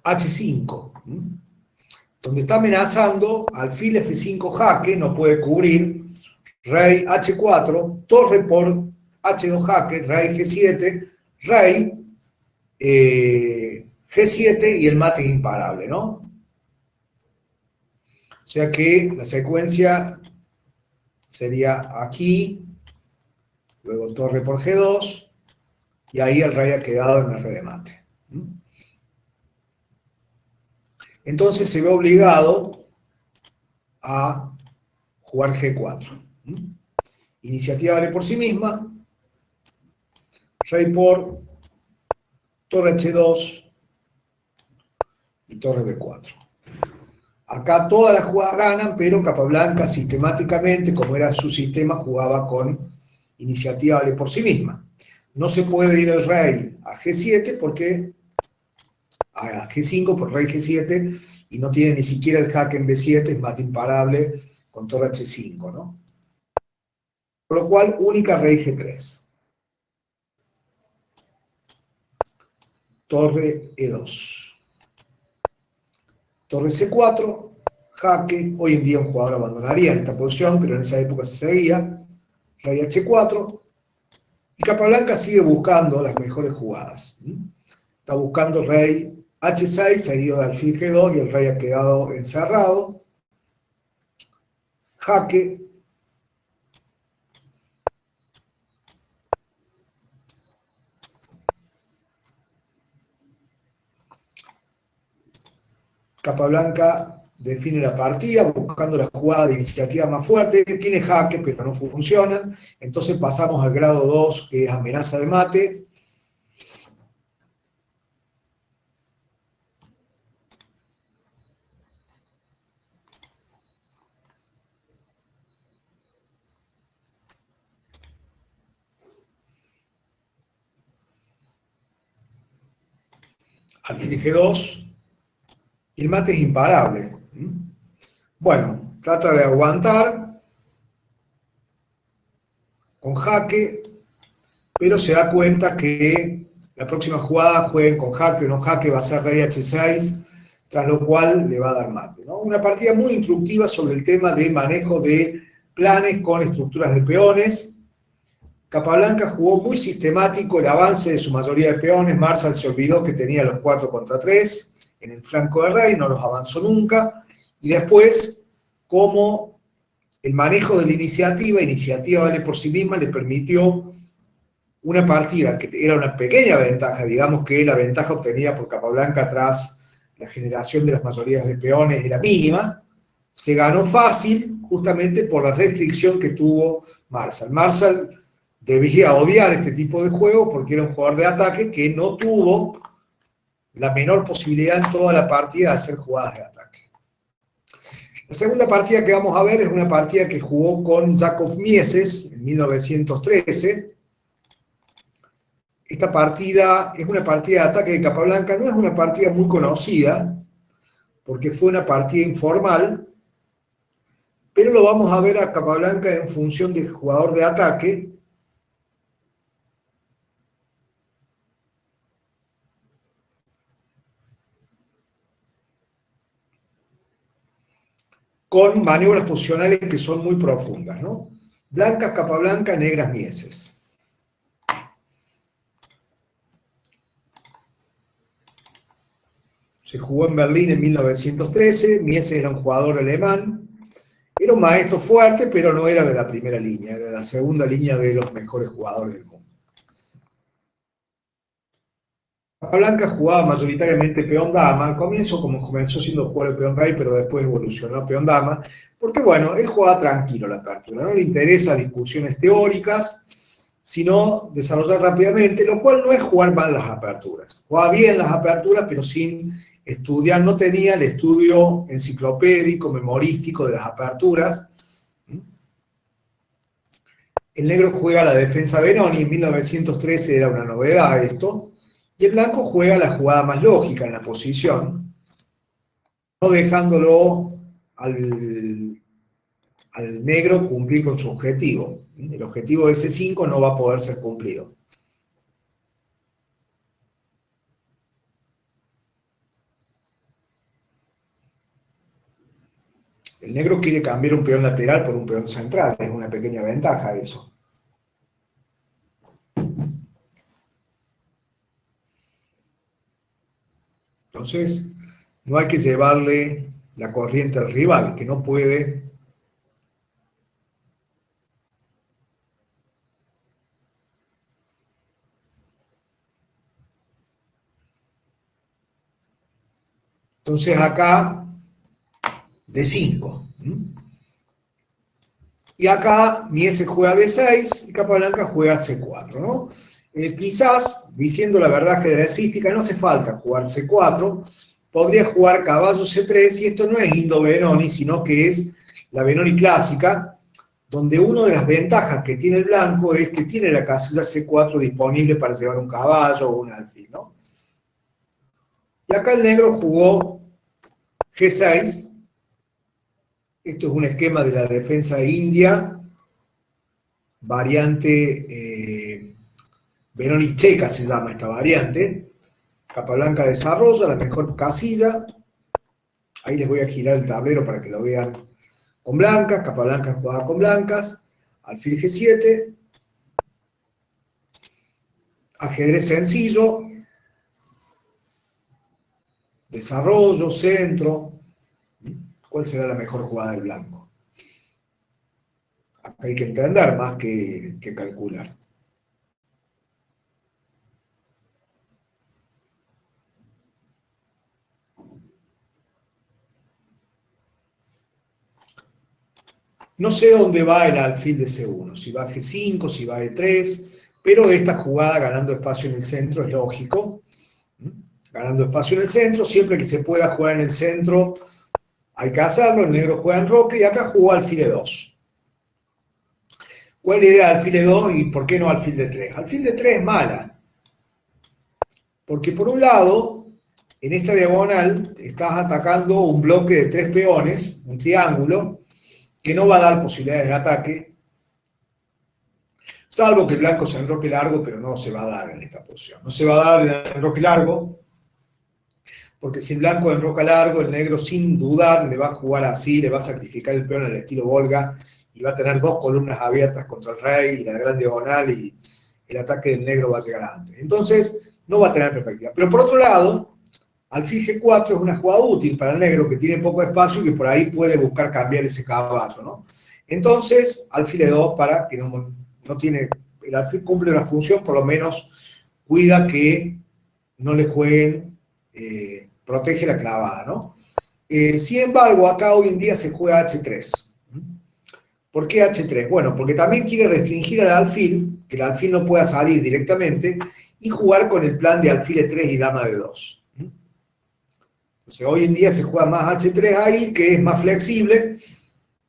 H5, donde está amenazando alfil F5 jaque, no puede cubrir, rey H4, torre por H2 jaque, rey G7, rey G7 y el mate es imparable, ¿no? O sea que la secuencia sería aquí, luego torre por G2, y ahí el rey ha quedado en el rey de mate. Entonces se ve obligado a jugar G4. Iniciativa vale por sí misma, rey por, torre H2 y torre B4. Acá todas las jugadas ganan, pero Capablanca sistemáticamente, como era su sistema, jugaba con iniciativa vale por sí misma. No se puede ir el rey a G7 porque a G5 por rey G7 y no tiene ni siquiera el jaque en B7, es mate imparable con torre H5, ¿no? Por lo cual, única rey G3. Torre E2. Torre C4, jaque. Hoy en día un jugador abandonaría en esta posición, pero en esa época se seguía. Rey H4. Y Capablanca sigue buscando las mejores jugadas. Está buscando rey H6, seguido de alfil G2 y el rey ha quedado encerrado. Jaque. Capablanca define la partida buscando la jugada de iniciativa más fuerte. Tiene jaque, pero no funcionan. Entonces pasamos al grado 2, que es amenaza de mate. Alfil G2. Y el mate es imparable. Bueno, trata de aguantar con jaque, pero se da cuenta que la próxima jugada, jueguen con jaque o no jaque, va a ser rey H6, tras lo cual le va a dar mate, ¿no? Una partida muy instructiva sobre el tema de manejo de planes con estructuras de peones. Capablanca jugó muy sistemático el avance de su mayoría de peones. Marshall se olvidó que tenía los 4 contra 3 en el flanco de rey, no los avanzó nunca. Y después, como el manejo de la iniciativa vale por sí misma, le permitió una partida que era una pequeña ventaja, digamos que la ventaja obtenida por Capablanca tras la generación de las mayorías de peones era mínima, se ganó fácil justamente por la restricción que tuvo Marshall. Marshall debía odiar este tipo de juego porque era un jugador de ataque que no tuvo la menor posibilidad en toda la partida de hacer jugadas de ataque. La segunda partida que vamos a ver es una partida que jugó con Jakov Mieses en 1913. Esta partida es una partida de ataque de Capablanca, no es una partida muy conocida, porque fue una partida informal, pero lo vamos a ver a Capablanca en función de jugador de ataque. Con maniobras posicionales que son muy profundas, ¿no? Blancas Capablanca, negras Mieses. Se jugó en Berlín en 1913, Mies era un jugador alemán, era un maestro fuerte, pero no era de la primera línea, era de la segunda línea de los mejores jugadores del mundo. Capablanca jugaba mayoritariamente peón-dama, al comienzo como comenzó siendo jugador de peón-rey, pero después evolucionó a peón-dama, porque bueno, él jugaba tranquilo la apertura, no le interesa discusiones teóricas, sino desarrollar rápidamente, lo cual no es jugar mal las aperturas. Jugaba bien las aperturas, pero sin estudiar, no tenía el estudio enciclopédico, memorístico de las aperturas. El negro juega la defensa Benoni, en 1913 era una novedad esto, y el blanco juega la jugada más lógica en la posición, no dejándolo al negro cumplir con su objetivo. El objetivo de C5 no va a poder ser cumplido. El negro quiere cambiar un peón lateral por un peón central, es una pequeña ventaja eso. Entonces, no hay que llevarle la corriente al rival, que no puede. Entonces acá, de 5. Y acá Mies juega D6 y Capablanca juega C4, ¿no? Quizás, diciendo la verdad ajedrecística, no hace falta jugar C4, podría jugar caballo C3, y esto no es Indo-Benoni, sino que es la Benoni clásica, donde una de las ventajas que tiene el blanco es que tiene la casilla C4 disponible para llevar un caballo o un alfil, ¿no? Y acá el negro jugó G6. Esto es un esquema de la defensa india, variante Benoni checa se llama esta variante. Capablanca desarrolla la mejor casilla. Ahí les voy a girar el tablero para que lo vean con blancas. Capablanca jugaba con blancas. Alfil G7. Ajedrez sencillo. Desarrollo, centro. ¿Cuál será la mejor jugada del blanco? Acá hay que entender más que calcular. No sé dónde va el alfil de C1, si va a G5, si va a E3, pero esta jugada ganando espacio en el centro es lógico. Ganando espacio en el centro, siempre que se pueda jugar en el centro hay que hacerlo. El negro juega en roque y acá jugó alfil E2. ¿Cuál es la idea de alfil E2 y por qué no alfil D3? Alfil D3 es mala, porque por un lado, en esta diagonal estás atacando un bloque de 3 peones, un triángulo, que no va a dar posibilidades de ataque, salvo que el blanco se enroque largo, pero no se va a dar en esta posición. No se va a dar el enroque largo, porque si el blanco enroca largo, el negro sin dudar le va a jugar así, le va a sacrificar el peón al estilo Volga, y va a tener 2 columnas abiertas contra el rey y la gran diagonal, y el ataque del negro va a llegar antes. Entonces, no va a tener perspectiva. Pero por otro lado, alfil G4 es una jugada útil para el negro que tiene poco espacio y que por ahí puede buscar cambiar ese caballo, ¿no? Entonces, alfil E2 para que no tiene, el alfil cumple una función, por lo menos cuida que no le jueguen, protege la clavada, ¿no? Sin embargo, acá hoy en día se juega H3. ¿Por qué H3? Bueno, porque también quiere restringir al alfil, que el alfil no pueda salir directamente, y jugar con el plan de alfil E3 y dama de 2. Entonces, hoy en día se juega más H3 ahí, que es más flexible.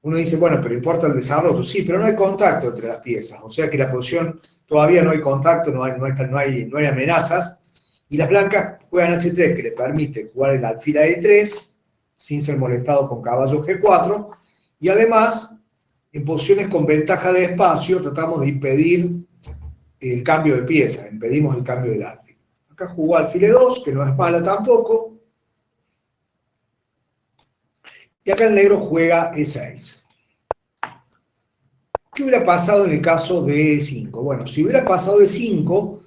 Uno dice, bueno, pero importa el desarrollo. Sí, pero no hay contacto entre las piezas. O sea que la posición, todavía no hay contacto, no hay amenazas. Y las blancas juegan H3, que le permite jugar el alfil a E3, sin ser molestado con caballo G4. Y además, en posiciones con ventaja de espacio, tratamos de impedir el cambio de pieza, impedimos el cambio del alfil. Acá jugó alfil E2, que no es mala tampoco. Y acá el negro juega E6. ¿Qué hubiera pasado en el caso de E5? Bueno, si hubiera pasado E5,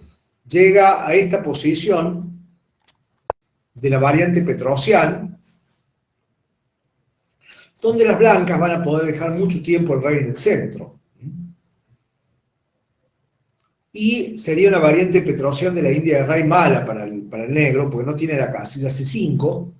llega a esta posición de la variante Petrosian, donde las blancas van a poder dejar mucho tiempo el rey en el centro. Y sería una variante Petrosian de la India de rey mala para el negro, porque no tiene la casilla C5.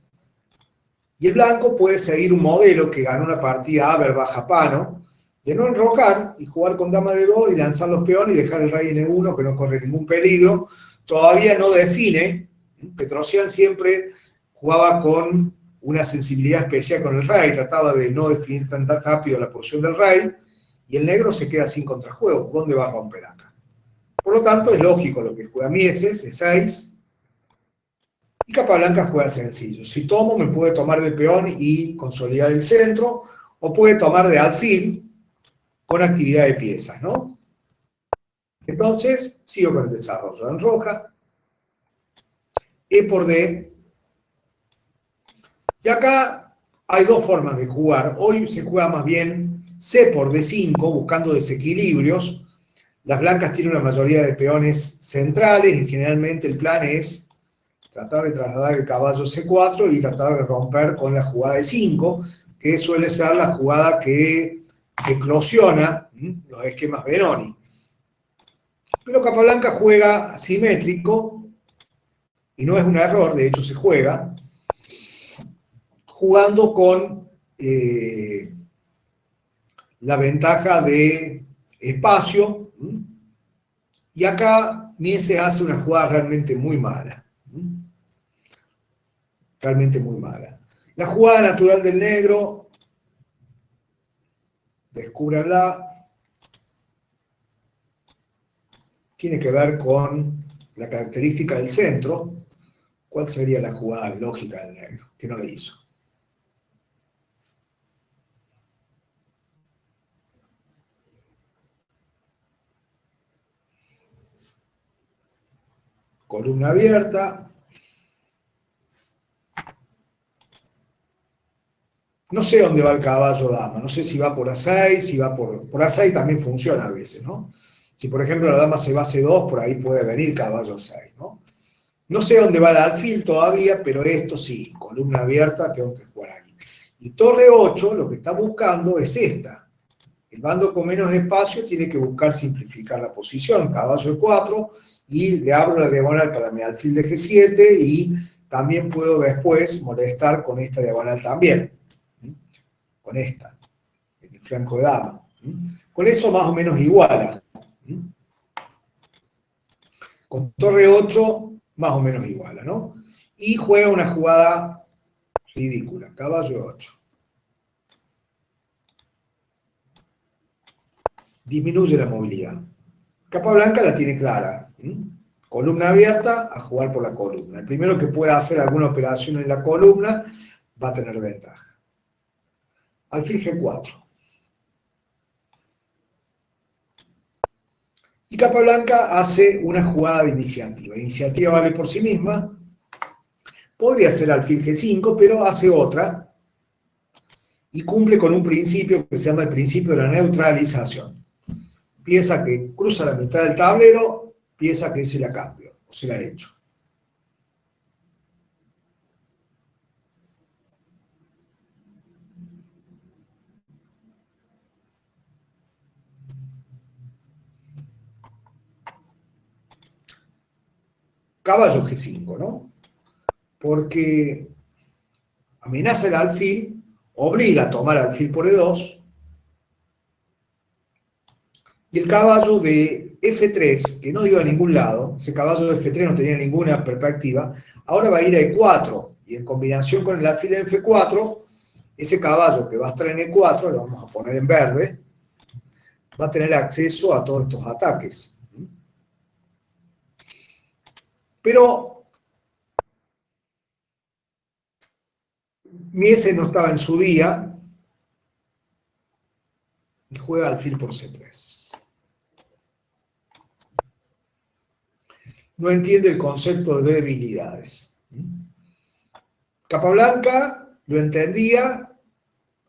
Y el blanco puede seguir un modelo que ganó una partida Haber baja Pano, de no enrocar y jugar con dama de 2 y lanzar los peones y dejar el rey en E1, que no corre ningún peligro. Todavía no define. Petrosian siempre jugaba con una sensibilidad especial con el rey, trataba de no definir tan rápido la posición del rey, y el negro se queda sin contrajuego. ¿Dónde va a romper acá? Por lo tanto, es lógico lo que juega Mieses, E6, y Capablanca juega sencillo. Si tomo, me puede tomar de peón y consolidar el centro, o puede tomar de alfil con actividad de piezas, ¿no? Entonces, sigo con el desarrollo. En roja, E por D. Y acá hay dos formas de jugar. Hoy se juega más bien C por D5, buscando desequilibrios. Las blancas tienen una mayoría de peones centrales y generalmente el plan es tratar de trasladar el caballo C4 y tratar de romper con la jugada de 5, que suele ser la jugada que eclosiona los esquemas Benoni. Pero Capablanca juega asimétrico, y no es un error, de hecho se juega, jugando con la ventaja de espacio, y acá Mieses hace una jugada realmente muy mala. Realmente muy mala. La jugada natural del negro, descúbranla, tiene que ver con la característica del centro. ¿Cuál sería la jugada lógica del negro? Que no le hizo. Columna abierta. No sé dónde va el caballo dama, no sé si va por A6, si va por A6 también funciona a veces, ¿no? Si por ejemplo la dama se va a C2, por ahí puede venir caballo A6, ¿no? No sé dónde va el alfil todavía, pero esto sí, columna abierta, tengo que jugar ahí. Y torre 8 lo que está buscando es esta. El bando con menos espacio tiene que buscar simplificar la posición, caballo E4, y le abro la diagonal para mi alfil de G7, y también puedo después molestar con esta diagonal también. Con esta, en el flanco de dama. Con eso más o menos iguala. Con torre 8 más o menos iguala, ¿no? Y juega una jugada ridícula, caballo 8. Disminuye la movilidad. Capablanca la tiene clara. Columna abierta, a jugar por la columna. El primero que pueda hacer alguna operación en la columna va a tener ventaja. Alfil G4. Y Capablanca hace una jugada de iniciativa. Iniciativa vale por sí misma. Podría ser alfil G5, pero hace otra. Y cumple con un principio que se llama el principio de la neutralización. Pieza que cruza la mitad del tablero, pieza que se la cambio, o se la echo. Caballo G5, ¿no? Porque amenaza el alfil, obliga a tomar alfil por E2, y el caballo de F3, que no iba a ningún lado, ese caballo de F3 no tenía ninguna perspectiva, ahora va a ir a E4, y en combinación con el alfil de F4, ese caballo que va a estar en E4, lo vamos a poner en verde, va a tener acceso a todos estos ataques. Pero Mieses no estaba en su día y juega alfil por C3. No entiende el concepto de debilidades. Capablanca lo entendía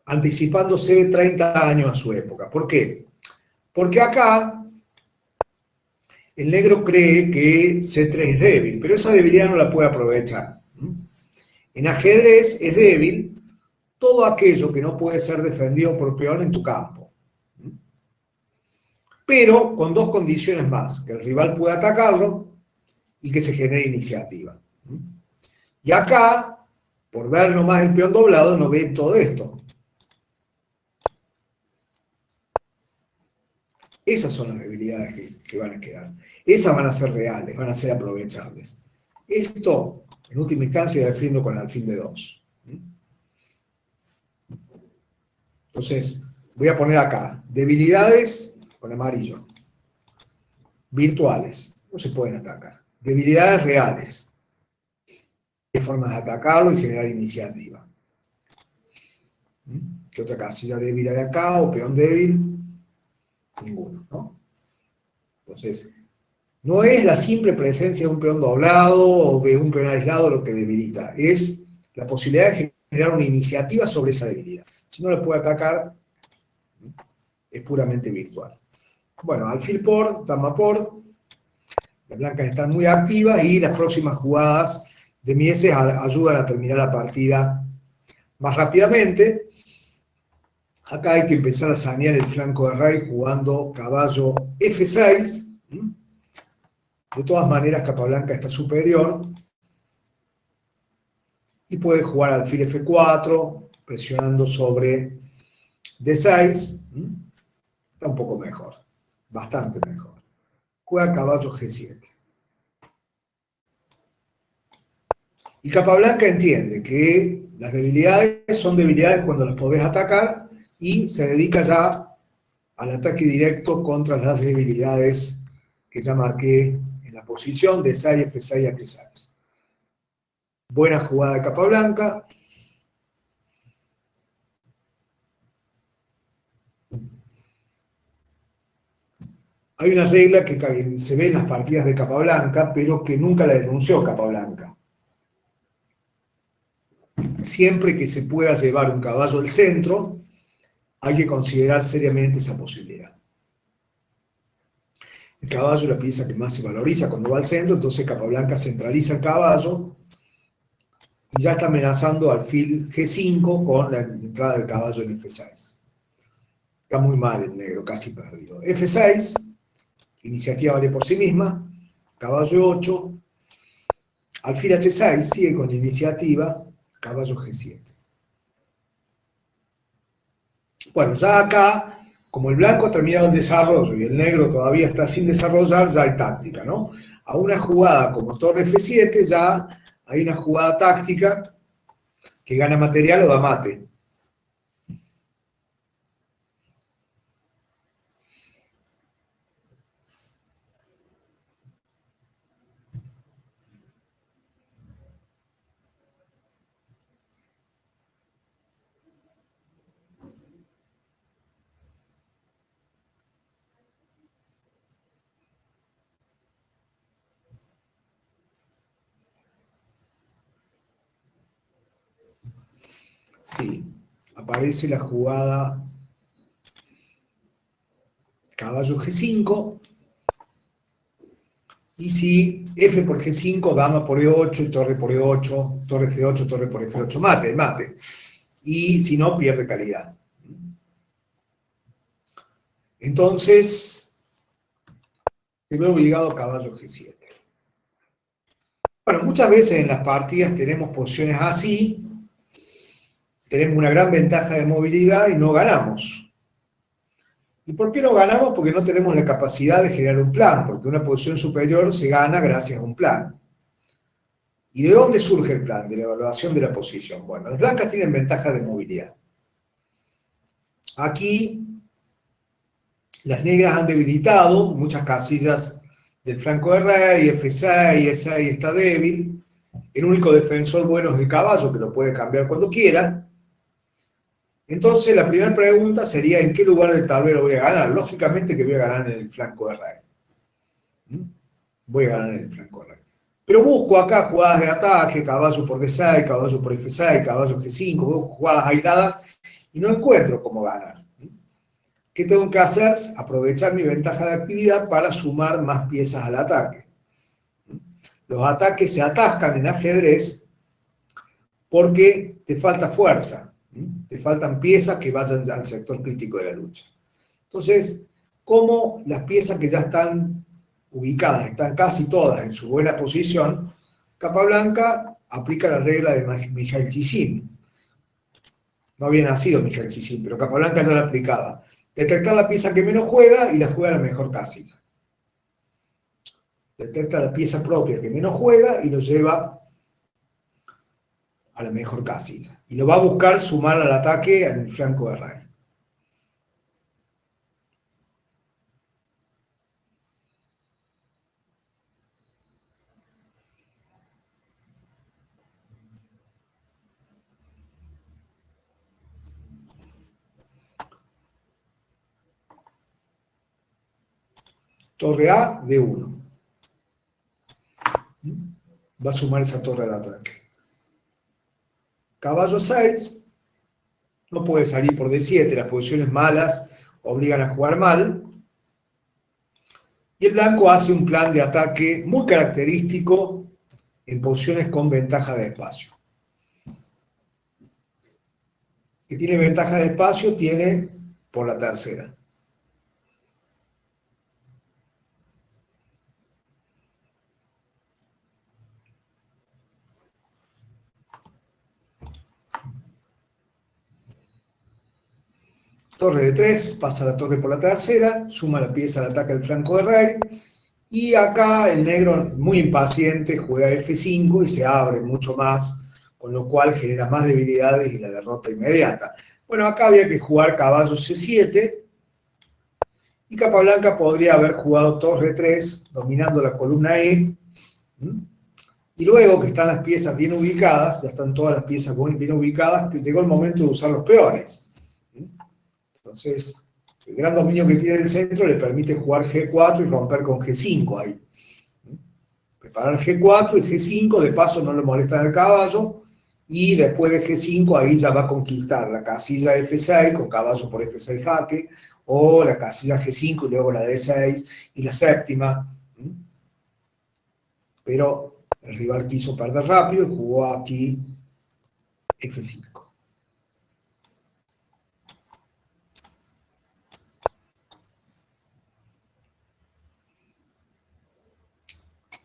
anticipándose 30 años a su época. ¿Por qué? Porque acá el negro cree que C3 es débil, pero esa debilidad no la puede aprovechar. En ajedrez es débil todo aquello que no puede ser defendido por peón en tu campo. Pero con dos condiciones más, que el rival pueda atacarlo y que se genere iniciativa. Y acá, por ver nomás el peón doblado, no ve todo esto. Esas son las debilidades que van a quedar. Esas van a ser reales, van a ser aprovechables. Esto, en última instancia, defiendo con alfil de 2. Entonces, voy a poner acá, debilidades con amarillo, virtuales, no se pueden atacar. Debilidades reales, hay formas de atacarlo y generar iniciativa. ¿Qué otra casilla débil hay acá o peón débil? Ninguno, ¿no? Entonces, no es la simple presencia de un peón doblado o de un peón aislado lo que debilita, es la posibilidad de generar una iniciativa sobre esa debilidad. Si no le puede atacar, es puramente virtual. Bueno, alfil por, dama por, las blancas están muy activas y las próximas jugadas de Mieses ayudan a terminar la partida más rápidamente. Acá hay que empezar a sanear el flanco de rey jugando caballo F6. De todas maneras, Capablanca está superior y puede jugar alfil F4, presionando sobre D6. Está un poco mejor, bastante mejor. Juega caballo G7. Y Capablanca entiende que las debilidades son debilidades cuando las podés atacar y se dedica ya al ataque directo contra las debilidades que ya marqué en la posición de D6, F6, H6. Buena jugada de Capablanca. Hay una regla que se ve en las partidas de Capablanca, pero que nunca la denunció Capablanca. Siempre que se pueda llevar un caballo al centro, hay que considerar seriamente esa posibilidad. El caballo es la pieza que más se valoriza cuando va al centro, entonces Capablanca centraliza el caballo y ya está amenazando alfil G5 con la entrada del caballo en F6. Está muy mal el negro, casi perdido. F6, iniciativa vale por sí misma, caballo 8, alfil H6 sigue con la iniciativa, caballo G7. Bueno, ya acá, como el blanco ha terminado el desarrollo y el negro todavía está sin desarrollar, ya hay táctica, ¿no? A una jugada como torre F7 ya hay una jugada táctica que gana material o da mate. Sí, aparece la jugada caballo G5, y si F por G5, dama por E8 y torre por E8, torre F8, torre por F8, mate, mate. Y si no, pierde calidad. Entonces, se ve obligado caballo G7. Bueno, muchas veces en las partidas tenemos posiciones así, tenemos una gran ventaja de movilidad y no ganamos. ¿Y por qué no ganamos? Porque no tenemos la capacidad de generar un plan, porque una posición superior se gana gracias a un plan. ¿Y de dónde surge el plan? De la evaluación de la posición. Bueno, las blancas tienen ventaja de movilidad. Aquí las negras han debilitado muchas casillas del flanco de rey, F6, E6 está débil. El único defensor bueno es el caballo, que lo puede cambiar cuando quiera. Entonces, la primera pregunta sería: ¿en qué lugar del tablero voy a ganar? Lógicamente que voy a ganar en el flanco de rey. Voy a ganar en el flanco de rey. Pero busco acá jugadas de ataque, caballo por D6, caballo por F6, caballo G5, busco jugadas aisladas y no encuentro cómo ganar. ¿Qué tengo que hacer? Aprovechar mi ventaja de actividad para sumar más piezas al ataque. Los ataques se atascan en ajedrez porque te falta fuerza, te faltan piezas que vayan al sector crítico de la lucha. Entonces, como las piezas que ya están ubicadas, están casi todas en su buena posición, Capablanca aplica la regla de Mijail Chisin. No había nacido Mijail Chisin, pero Capablanca ya la aplicaba. Detectar la pieza que menos juega y la juega a la mejor casilla. Detecta la pieza propia que menos juega y lo lleva a la mejor casilla. Y lo va a buscar sumar al ataque en el flanco de rey. Torre A de 1. Va a sumar esa torre al ataque. Caballo 6. No puede salir por D7. Las posiciones malas obligan a jugar mal. Y el blanco hace un plan de ataque muy característico en posiciones con ventaja de espacio. Que tiene ventaja de espacio, tiene por la tercera. Torre de 3, pasa la torre por la tercera, suma la pieza al ataque al flanco de rey, y acá el negro, muy impaciente, juega F5 y se abre mucho más, con lo cual genera más debilidades y la derrota inmediata. Bueno, acá había que jugar caballo C7, y Capablanca podría haber jugado torre 3, dominando la columna E, y luego que están las piezas bien ubicadas, ya están todas las piezas bien ubicadas, que llegó el momento de usar los peones. Entonces, el gran dominio que tiene el centro le permite jugar G4 y romper con G5 ahí. Preparar G4 y G5, de paso no le molestan al caballo, y después de G5 ahí ya va a conquistar la casilla F6 con caballo por F6 jaque, o la casilla G5 y luego la D6 y la séptima. Pero el rival quiso perder rápido y jugó aquí F5.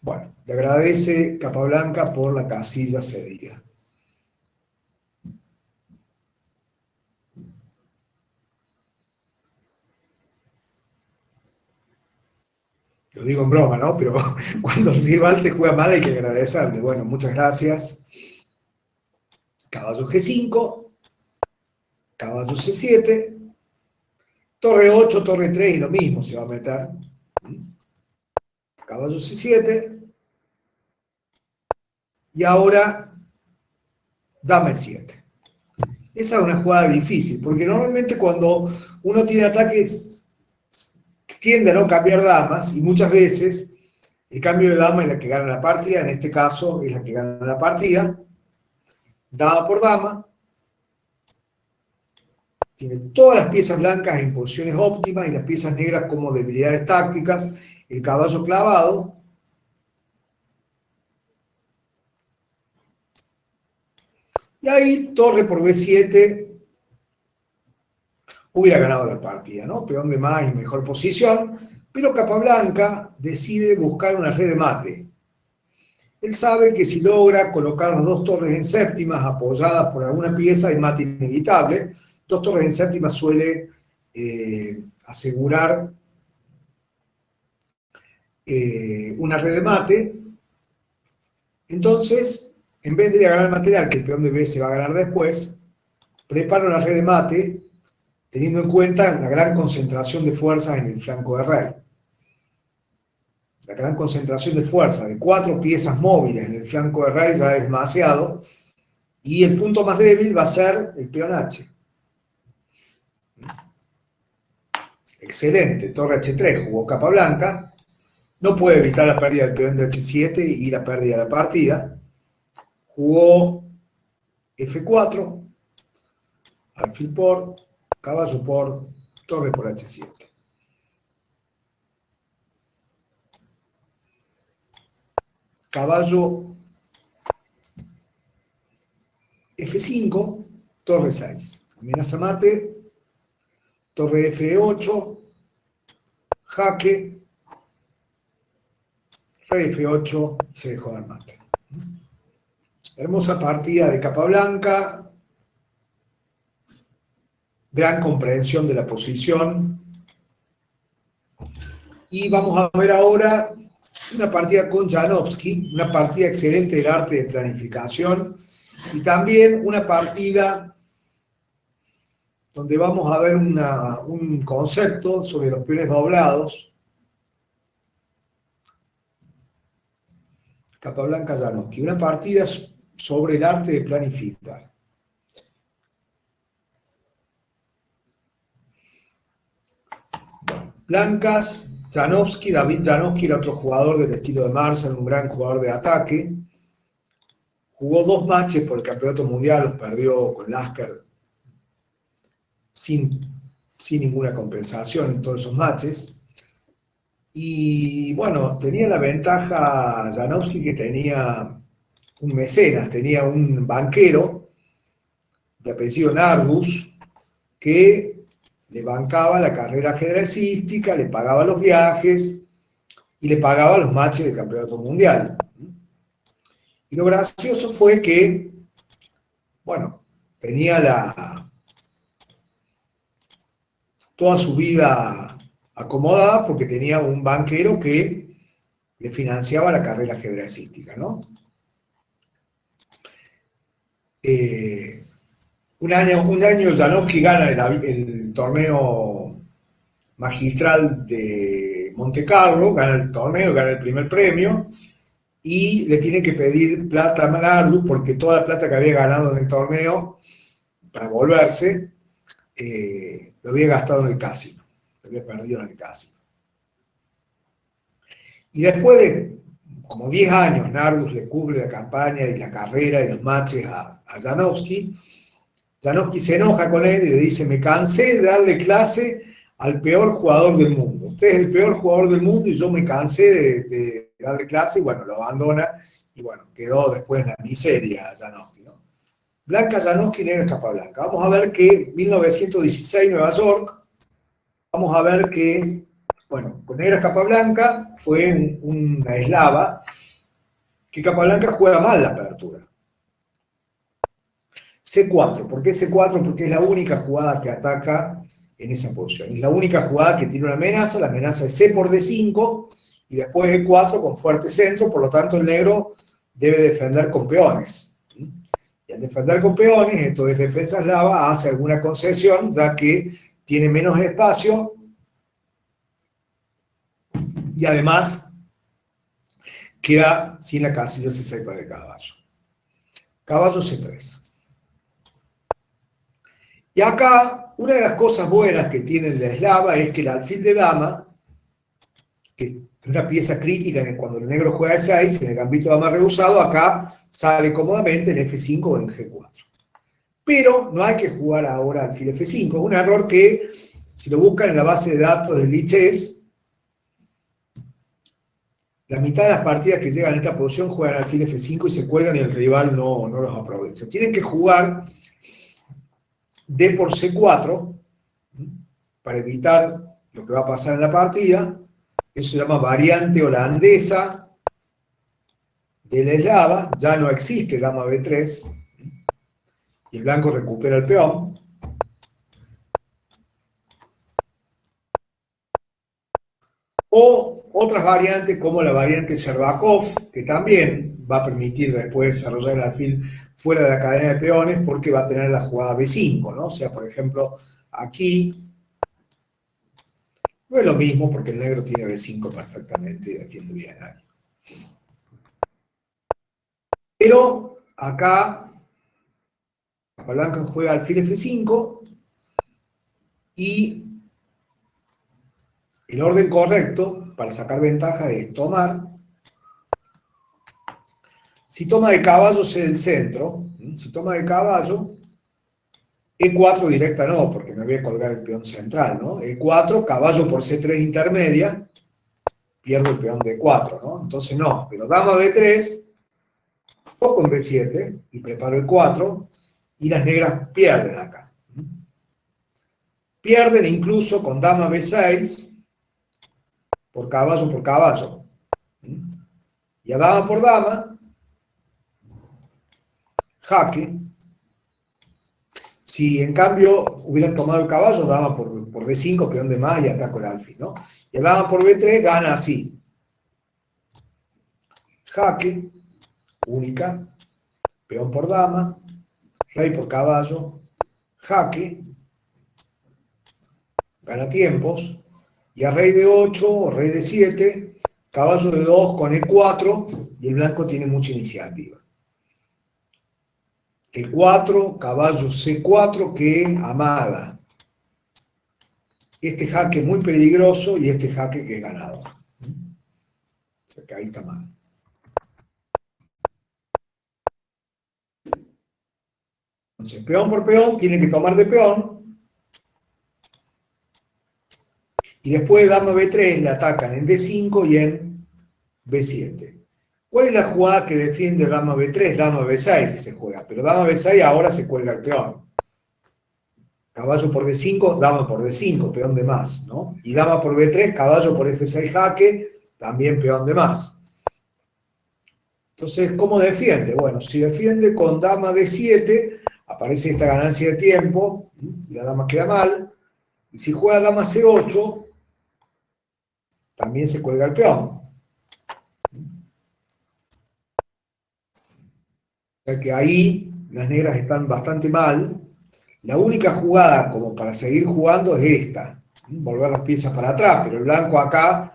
Bueno, le agradece Capablanca por la casilla cedida. Lo digo en broma, ¿no? Pero cuando el rival te juega mal hay que agradecerle. Bueno, muchas gracias. Caballo G5, caballo C7, torre 8, torre 3 y lo mismo se va a meter. Caballo C7 y ahora dama E7. Esa es una jugada difícil, porque normalmente cuando uno tiene ataques tiende a no cambiar damas y muchas veces el cambio de dama es la que gana la partida, en este caso es la que gana la partida, dama por dama, tiene todas las piezas blancas en posiciones óptimas y las piezas negras como debilidades tácticas, el caballo clavado, y ahí torre por B7 hubiera ganado la partida, ¿no? Peón de más y mejor posición, pero Capablanca decide buscar una red de mate. Él sabe que si logra colocar las dos torres en séptimas apoyadas por alguna pieza, hay mate inevitable. Dos torres en séptimas suele asegurar una red de mate. Entonces, en vez de ir a ganar material, que el peón de B se va a ganar después, prepara una red de mate teniendo en cuenta la gran concentración de fuerzas en el flanco de rey. La gran concentración de fuerza de 4 piezas móviles en el flanco de rey ya es demasiado, y el punto más débil va a ser el peón H. Excelente, torre H3, jugó Capablanca, no puede evitar la pérdida del peón de H7 y la pérdida de la partida, jugó F4, alfil por, caballo por, torre por H7. Caballo F5, torre 6. Amenaza mate, torre F8, jaque, rey F8, y se dejó dar mate. Hermosa partida de Capablanca, gran comprensión de la posición. Y vamos a ver ahora una partida con Janowski, una partida excelente del arte de planificación, y también una partida donde vamos a ver un concepto sobre los peones doblados. Capablanca Janowski, una partida sobre el arte de planificar. Blancas, Janowski, David Janowski era otro jugador del estilo de Marcel, un gran jugador de ataque. Jugó 2 matches por el campeonato mundial, los perdió con Lasker sin ninguna compensación en todos esos matches. Y bueno, tenía la ventaja Janowski que tenía un mecenas, tenía un banquero de apellido Nardus que le bancaba la carrera ajedrecística, le pagaba los viajes y le pagaba los matches del campeonato mundial. Y lo gracioso fue que, bueno, tenía toda su vida acomodada porque tenía un banquero que le financiaba la carrera ajedrecística, ¿no? Un año Janowski gana el torneo magistral de Monte Carlo, gana el torneo, gana el primer premio, y le tiene que pedir plata a Nardus porque toda la plata que había ganado en el torneo, para volverse, lo había gastado en el casino, lo había perdido en el casino. Y después de como 10 años, Nardus le cubre la campaña y la carrera y los matches a Janowski. Janowski se enoja con él y le dice: me cansé de darle clase al peor jugador del mundo. Usted es el peor jugador del mundo y yo me cansé de darle clase, y bueno, lo abandona, y bueno, quedó después en la miseria Janowski, ¿no? Blanca Janowski, negra Capablanca. Vamos a ver que 1916, Nueva York, vamos a ver que, bueno, con negra Capablanca fue una eslava, que Capablanca juega mal la apertura. C4, ¿por qué C4? Porque es la única jugada que ataca en esa posición. Es la única jugada que tiene una amenaza, la amenaza es C por D5, y después E4 con fuerte centro, por lo tanto el negro debe defender con peones. Y al defender con peones, entonces defensa eslava hace alguna concesión, ya que tiene menos espacio, y además queda sin la casilla C6 para el caballo. Caballo C3. Y acá, una de las cosas buenas que tiene la eslava es que el alfil de dama, que es una pieza crítica en cuando el negro juega E6, en el gambito de dama rehusado, acá sale cómodamente en F5 o en G4. Pero no hay que jugar ahora alfil F5, es un error que, si lo buscan en la base de datos del Lichess, la mitad de las partidas que llegan a esta posición juegan alfil F5 y se cuelgan y el rival no los aprovecha. Tienen que jugar D por C4 para evitar lo que va a pasar en la partida. Eso se llama variante holandesa de la eslava. Ya no existe dama B3 y el blanco recupera el peón. O otras variantes como la variante Shcherbakov, que también va a permitir después desarrollar el alfil fuera de la cadena de peones porque va a tener la jugada B5, ¿no? O sea, por ejemplo, aquí no es lo mismo porque el negro tiene B5 perfectamente y defiende bien ahí. Pero acá Capablanca juega alfil F5 y el orden correcto para sacar ventaja es tomar. Si toma de caballo, sé del centro. Si toma de caballo, E4 directa no, porque me voy a colgar el peón central, ¿no? E4, caballo por C3 intermedia, pierdo el peón de E4, ¿no? Entonces no, pero dama B3, o con B7, y preparo E4, y las negras pierden acá. Pierden incluso con dama B6, por caballo. Y a dama por dama, jaque. Si en cambio hubieran tomado el caballo, dama por D5, peón de más y ataco el alfil, ¿no? Y a dama por B3 gana así. Jaque, única, peón por dama, rey por caballo, jaque, gana tiempos, y a rey de 8 o rey de 7, caballo de 2 con E4, y el blanco tiene mucha iniciativa. E4, caballo C4 que amaga. Este jaque es muy peligroso y este jaque que es ganador. O sea que ahí está mal. Entonces, peón por peón, tiene que tomar de peón. Y después dama B3 le atacan en D5 y en B7. ¿Cuál es la jugada que defiende dama B3? Dama B6 que se juega. Pero dama B6 ahora se cuelga el peón. Caballo por D5, dama por D5, peón de más, ¿no? Y dama por B3, caballo por F6 jaque, también peón de más. Entonces, ¿cómo defiende? Bueno, si defiende con dama D7, aparece esta ganancia de tiempo, y la dama queda mal. Y si juega dama C8, también se cuelga el peón. O sea que ahí las negras están bastante mal. La única jugada como para seguir jugando es esta, volver las piezas para atrás, pero el blanco acá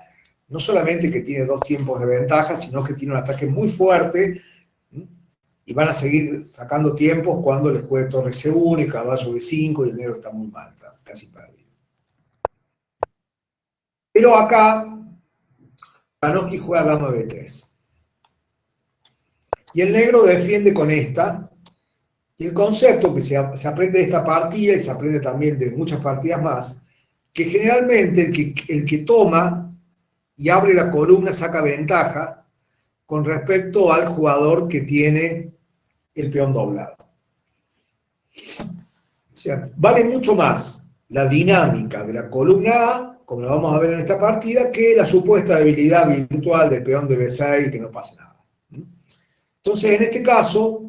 no solamente que tiene 2 tiempos de ventaja, sino que tiene un ataque muy fuerte y van a seguir sacando tiempos cuando les juegue torre C1 y caballo B5 y el negro está muy mal, está casi perdido. Pero acá Janoski juega dama B3 y el negro defiende con esta. Y el concepto que se aprende de esta partida y se aprende también de muchas partidas más, que generalmente el que toma y abre la columna saca ventaja con respecto al jugador que tiene el peón doblado. O sea, vale mucho más la dinámica de la columna A, como lo vamos a ver en esta partida, que la supuesta debilidad virtual del peón de B6, que no pasa nada. Entonces, en este caso,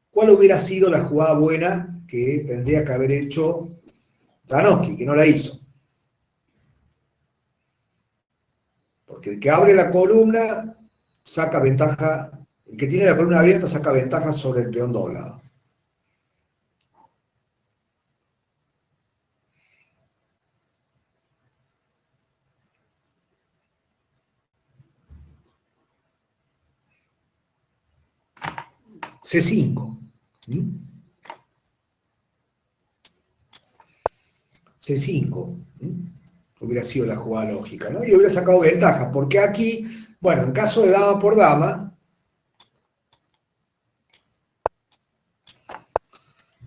¿cuál hubiera sido la jugada buena que tendría que haber hecho Janoski, que no la hizo? Porque el que abre la columna saca ventaja, el que tiene la columna abierta saca ventaja sobre el peón doblado. C5. C5. Hubiera sido la jugada lógica, ¿no? Y hubiera sacado ventaja, porque aquí, bueno, en caso de dama por dama,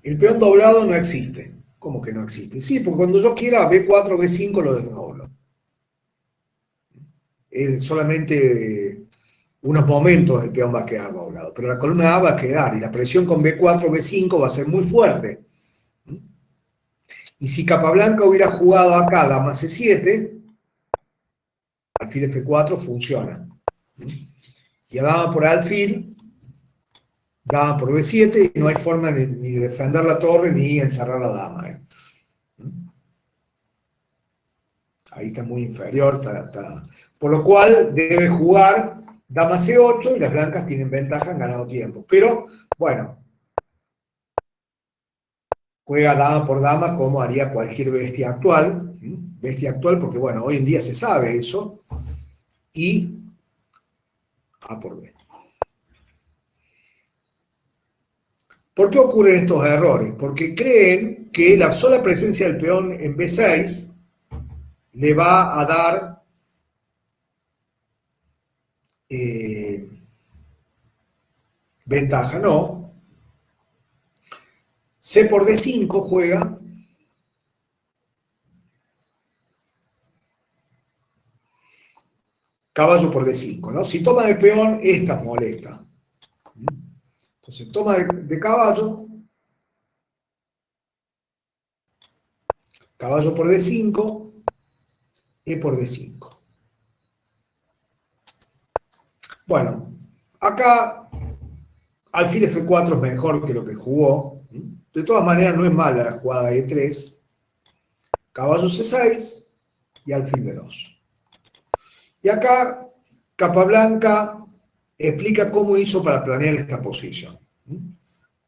el peón doblado no existe. ¿Cómo que no existe? Sí, porque cuando yo quiera B4, B5 lo desdoblo. Es solamente unos momentos el peón va a quedar doblado, pero la columna A va a quedar y la presión con B4, B5 va a ser muy fuerte. Y si Capablanca hubiera jugado acá dama C7, alfil F4 funciona. Y a dama por alfil, dama por B7, y no hay forma ni de defender la torre ni encerrar la dama. Ahí está muy inferior. Por lo cual debe jugar dama C8 y las blancas tienen ventaja, han ganado tiempo. Pero, bueno, juega dama por dama como haría cualquier bestia actual. Bestia actual porque, bueno, hoy en día se sabe eso. Y A por B. ¿Por qué ocurren estos errores? Porque creen que la sola presencia del peón en B6 le va a dar ventaja. No. C por D5 juega. Caballo por D5, ¿no? Si toma el peón, esta molesta. Entonces toma de caballo, caballo por D5, E por D5. Bueno, acá alfil F4 es mejor que lo que jugó. De todas maneras, no es mala la jugada E3. Caballo C6 y alfil B2. Y acá Capablanca explica cómo hizo para planear esta posición.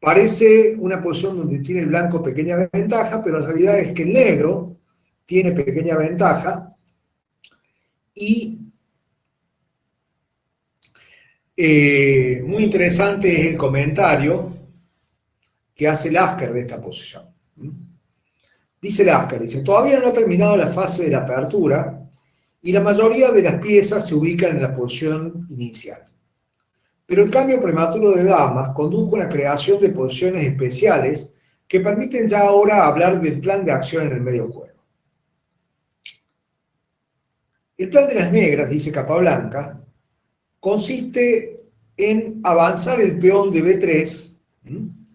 Parece una posición donde tiene el blanco pequeña ventaja, pero en realidad es que el negro tiene pequeña ventaja y muy interesante es el comentario que hace Lasker de esta posición. Dice Lasker, dice, todavía no ha terminado la fase de la apertura y la mayoría de las piezas se ubican en la posición inicial. Pero el cambio prematuro de damas condujo a la creación de posiciones especiales que permiten ya ahora hablar del plan de acción en el medio juego. El plan de las negras, dice Capablanca, consiste en avanzar el peón de B3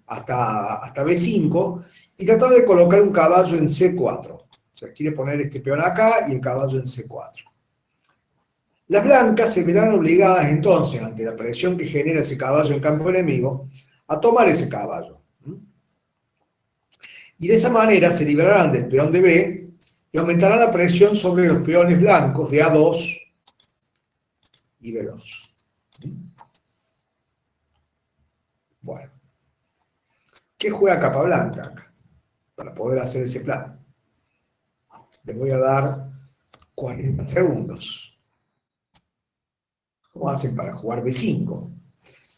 hasta B5 y tratar de colocar un caballo en C4. O sea, quiere poner este peón acá y el caballo en C4. Las blancas se verán obligadas entonces, ante la presión que genera ese caballo en campo enemigo, a tomar ese caballo. Y de esa manera se librarán del peón de B y aumentará la presión sobre los peones blancos de A2 y B2. Bueno, ¿qué juega Capablanca acá para poder hacer ese plan? Le voy a dar 40 segundos. ¿Cómo hacen para jugar B5?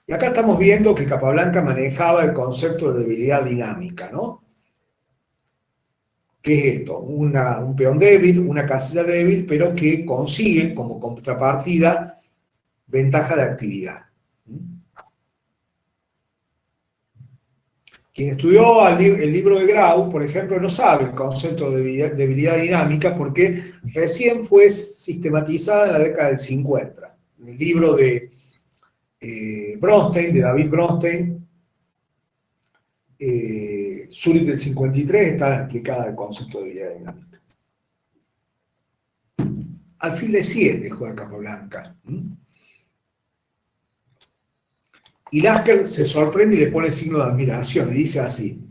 Y acá estamos viendo que Capablanca manejaba el concepto de debilidad dinámica, ¿no? ¿Qué es esto? Un peón débil, una casilla débil, pero que consigue como contrapartida ventaja de actividad. Quien estudió el libro de Grau, por ejemplo, no sabe el concepto de debilidad dinámica porque recién fue sistematizada en la década del 50. En el libro de Bronstein, de David Bronstein, Zurich del 53, está explicada el concepto de debilidad dinámica. Alfil de 7 juega Capablanca. Y Lasker se sorprende y le pone signo de admiración, y dice así: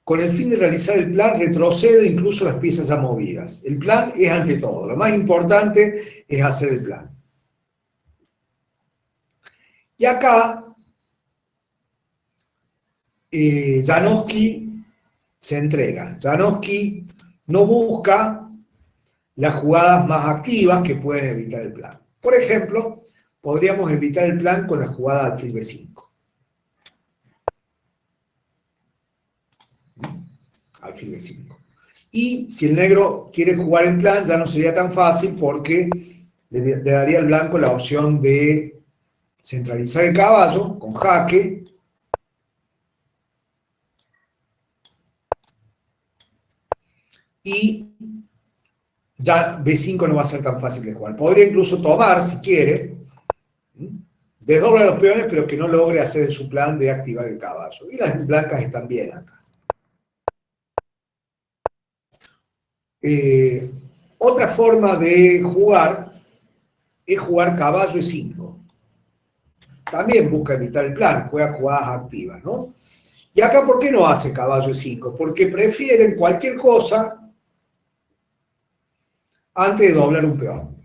con el fin de realizar el plan, retrocede incluso las piezas ya movidas. El plan es ante todo, lo más importante es hacer el plan. Y acá, Janowski se entrega. Janowski no busca las jugadas más activas que pueden evitar el plan. Por ejemplo, podríamos evitar el plan con la jugada alfil B5. Alfil B5. Y si el negro quiere jugar el plan, ya no sería tan fácil porque le daría al blanco la opción de centralizar el caballo con jaque y ya B5 no va a ser tan fácil de jugar. Podría incluso tomar, si quiere, desdobla los peones, pero que no logre hacer su plan de activar el caballo. Y las blancas están bien acá. Otra forma de jugar es jugar caballo E5. También busca evitar el plan, juega jugadas activas, ¿no? Y acá, ¿por qué no hace caballo E5? Porque prefieren cualquier cosa antes de doblar un peón.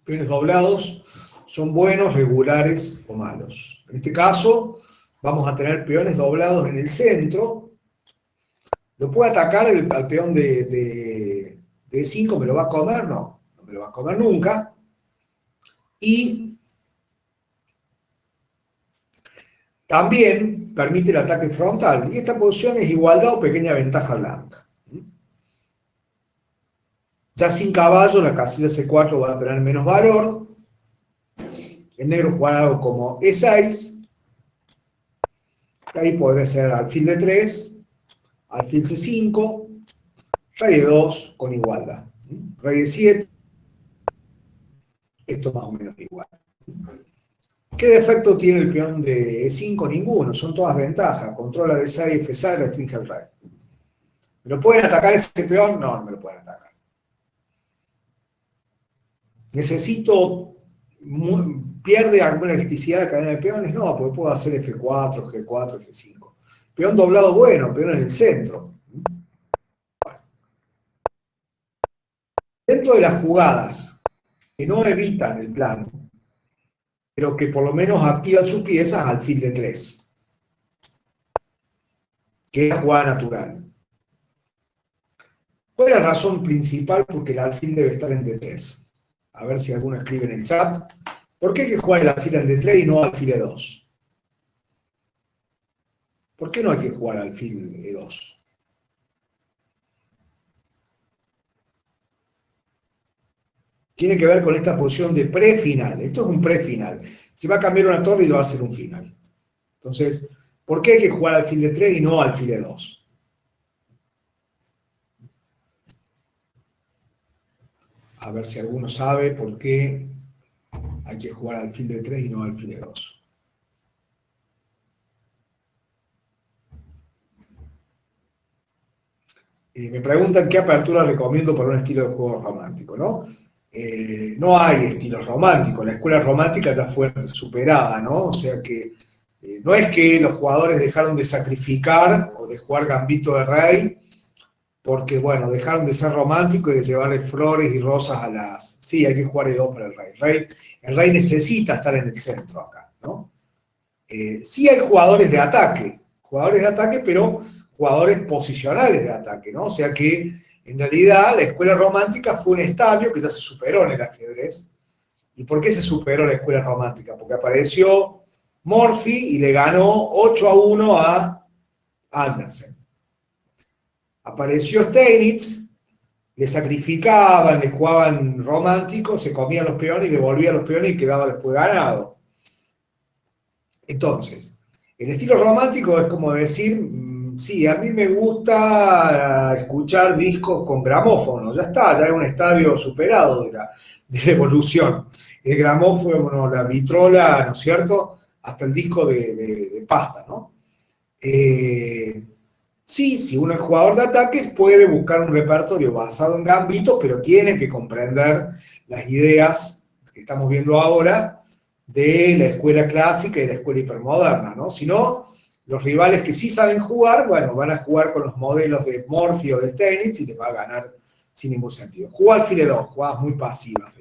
Peones doblados son buenos, regulares o malos. En este caso, vamos a tener peones doblados en el centro. ¿Lo puede atacar al peón de E5? ¿Me lo va a comer? No, no me lo va a comer nunca. Y también permite el ataque frontal. Y esta posición es igualdad o pequeña ventaja blanca. Ya sin caballo, la casilla C4 va a tener menos valor. El negro jugará algo como E6. Ahí podría ser alfil de 3, alfil C5, rey de 2 con igualdad. Rey de 7, esto más o menos igual. ¿Qué defecto tiene el peón de E5? Ninguno, son todas ventajas. Controla D6, F6, restringe el rey. ¿Me lo pueden atacar ese peón? No, no me lo pueden atacar. Necesito, ¿pierde alguna elasticidad la cadena de peones? No, porque puedo hacer F4, G4, F5. Peón doblado bueno, peón en el centro. Bueno, dentro de las jugadas que no evitan el plano, pero que por lo menos activan sus piezas, alfil de 3, que es la jugada natural. ¿Cuál es la razón principal por que el alfil debe estar en D3? A ver si alguno escribe en el chat. ¿Por qué hay que jugar el alfil en D3 y no alfil E2? ¿Por qué no hay que jugar alfil E2? Tiene que ver con esta posición de prefinal. Esto es un prefinal. Se va a cambiar una torre y va a ser un final. Entonces, ¿por qué hay que jugar alfil D3 y no alfil E2? A ver si alguno sabe por qué hay que jugar alfil D3 y no alfil E2. Me preguntan qué apertura recomiendo para un estilo de juego romántico, ¿no? No hay estilos románticos, la escuela romántica ya fue superada, ¿no? O sea que no es que los jugadores dejaron de sacrificar o de jugar gambito de rey, porque, bueno, dejaron de ser románticos y de llevarle flores y rosas a las... Sí, hay que jugar E2 para el rey. El rey necesita estar en el centro acá, ¿no? Sí hay jugadores de ataque, pero jugadores posicionales de ataque, ¿no? O sea que en realidad la escuela romántica fue un estadio que ya se superó en el ajedrez. ¿Y por qué se superó la escuela romántica? Porque apareció Morphy y le ganó 8-1 a Andersen. Apareció Steinitz, le sacrificaban, le jugaban romántico, se comían los peones y devolvían los peones y quedaba después ganado. Entonces, el estilo romántico es como decir, sí, a mí me gusta escuchar discos con gramófono, ya está, ya es un estadio superado de la evolución. El gramófono, la vitrola, ¿no es cierto? Hasta el disco de pasta, ¿no? Sí, si uno es jugador de ataques, puede buscar un repertorio basado en gambitos, pero tiene que comprender las ideas que estamos viendo ahora de la escuela clásica y de la escuela hipermoderna, ¿no? Si no, los rivales que sí saben jugar, bueno, van a jugar con los modelos de Morphy o de Steinitz y les va a ganar sin ningún sentido. Jugó alfil E2, jugadas muy pasivas.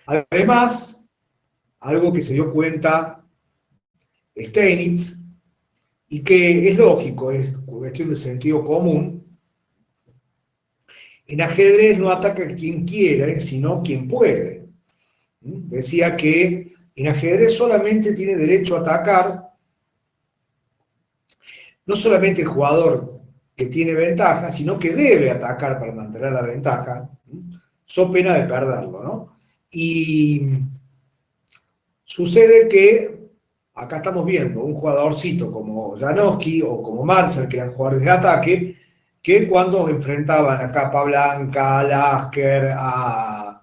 Además, algo que se dio cuenta Steinitz, y que es lógico, es cuestión de sentido común, en ajedrez no ataca quien quiere, sino quien puede. Decía que en ajedrez solamente tiene derecho a atacar no solamente el jugador que tiene ventaja, sino que debe atacar para mantener la ventaja, so pena de perderlo, ¿no? Y sucede que acá estamos viendo un jugadorcito como Janowski o como Marcel, que eran jugadores de ataque, que cuando enfrentaban a Capablanca, a Lasker, a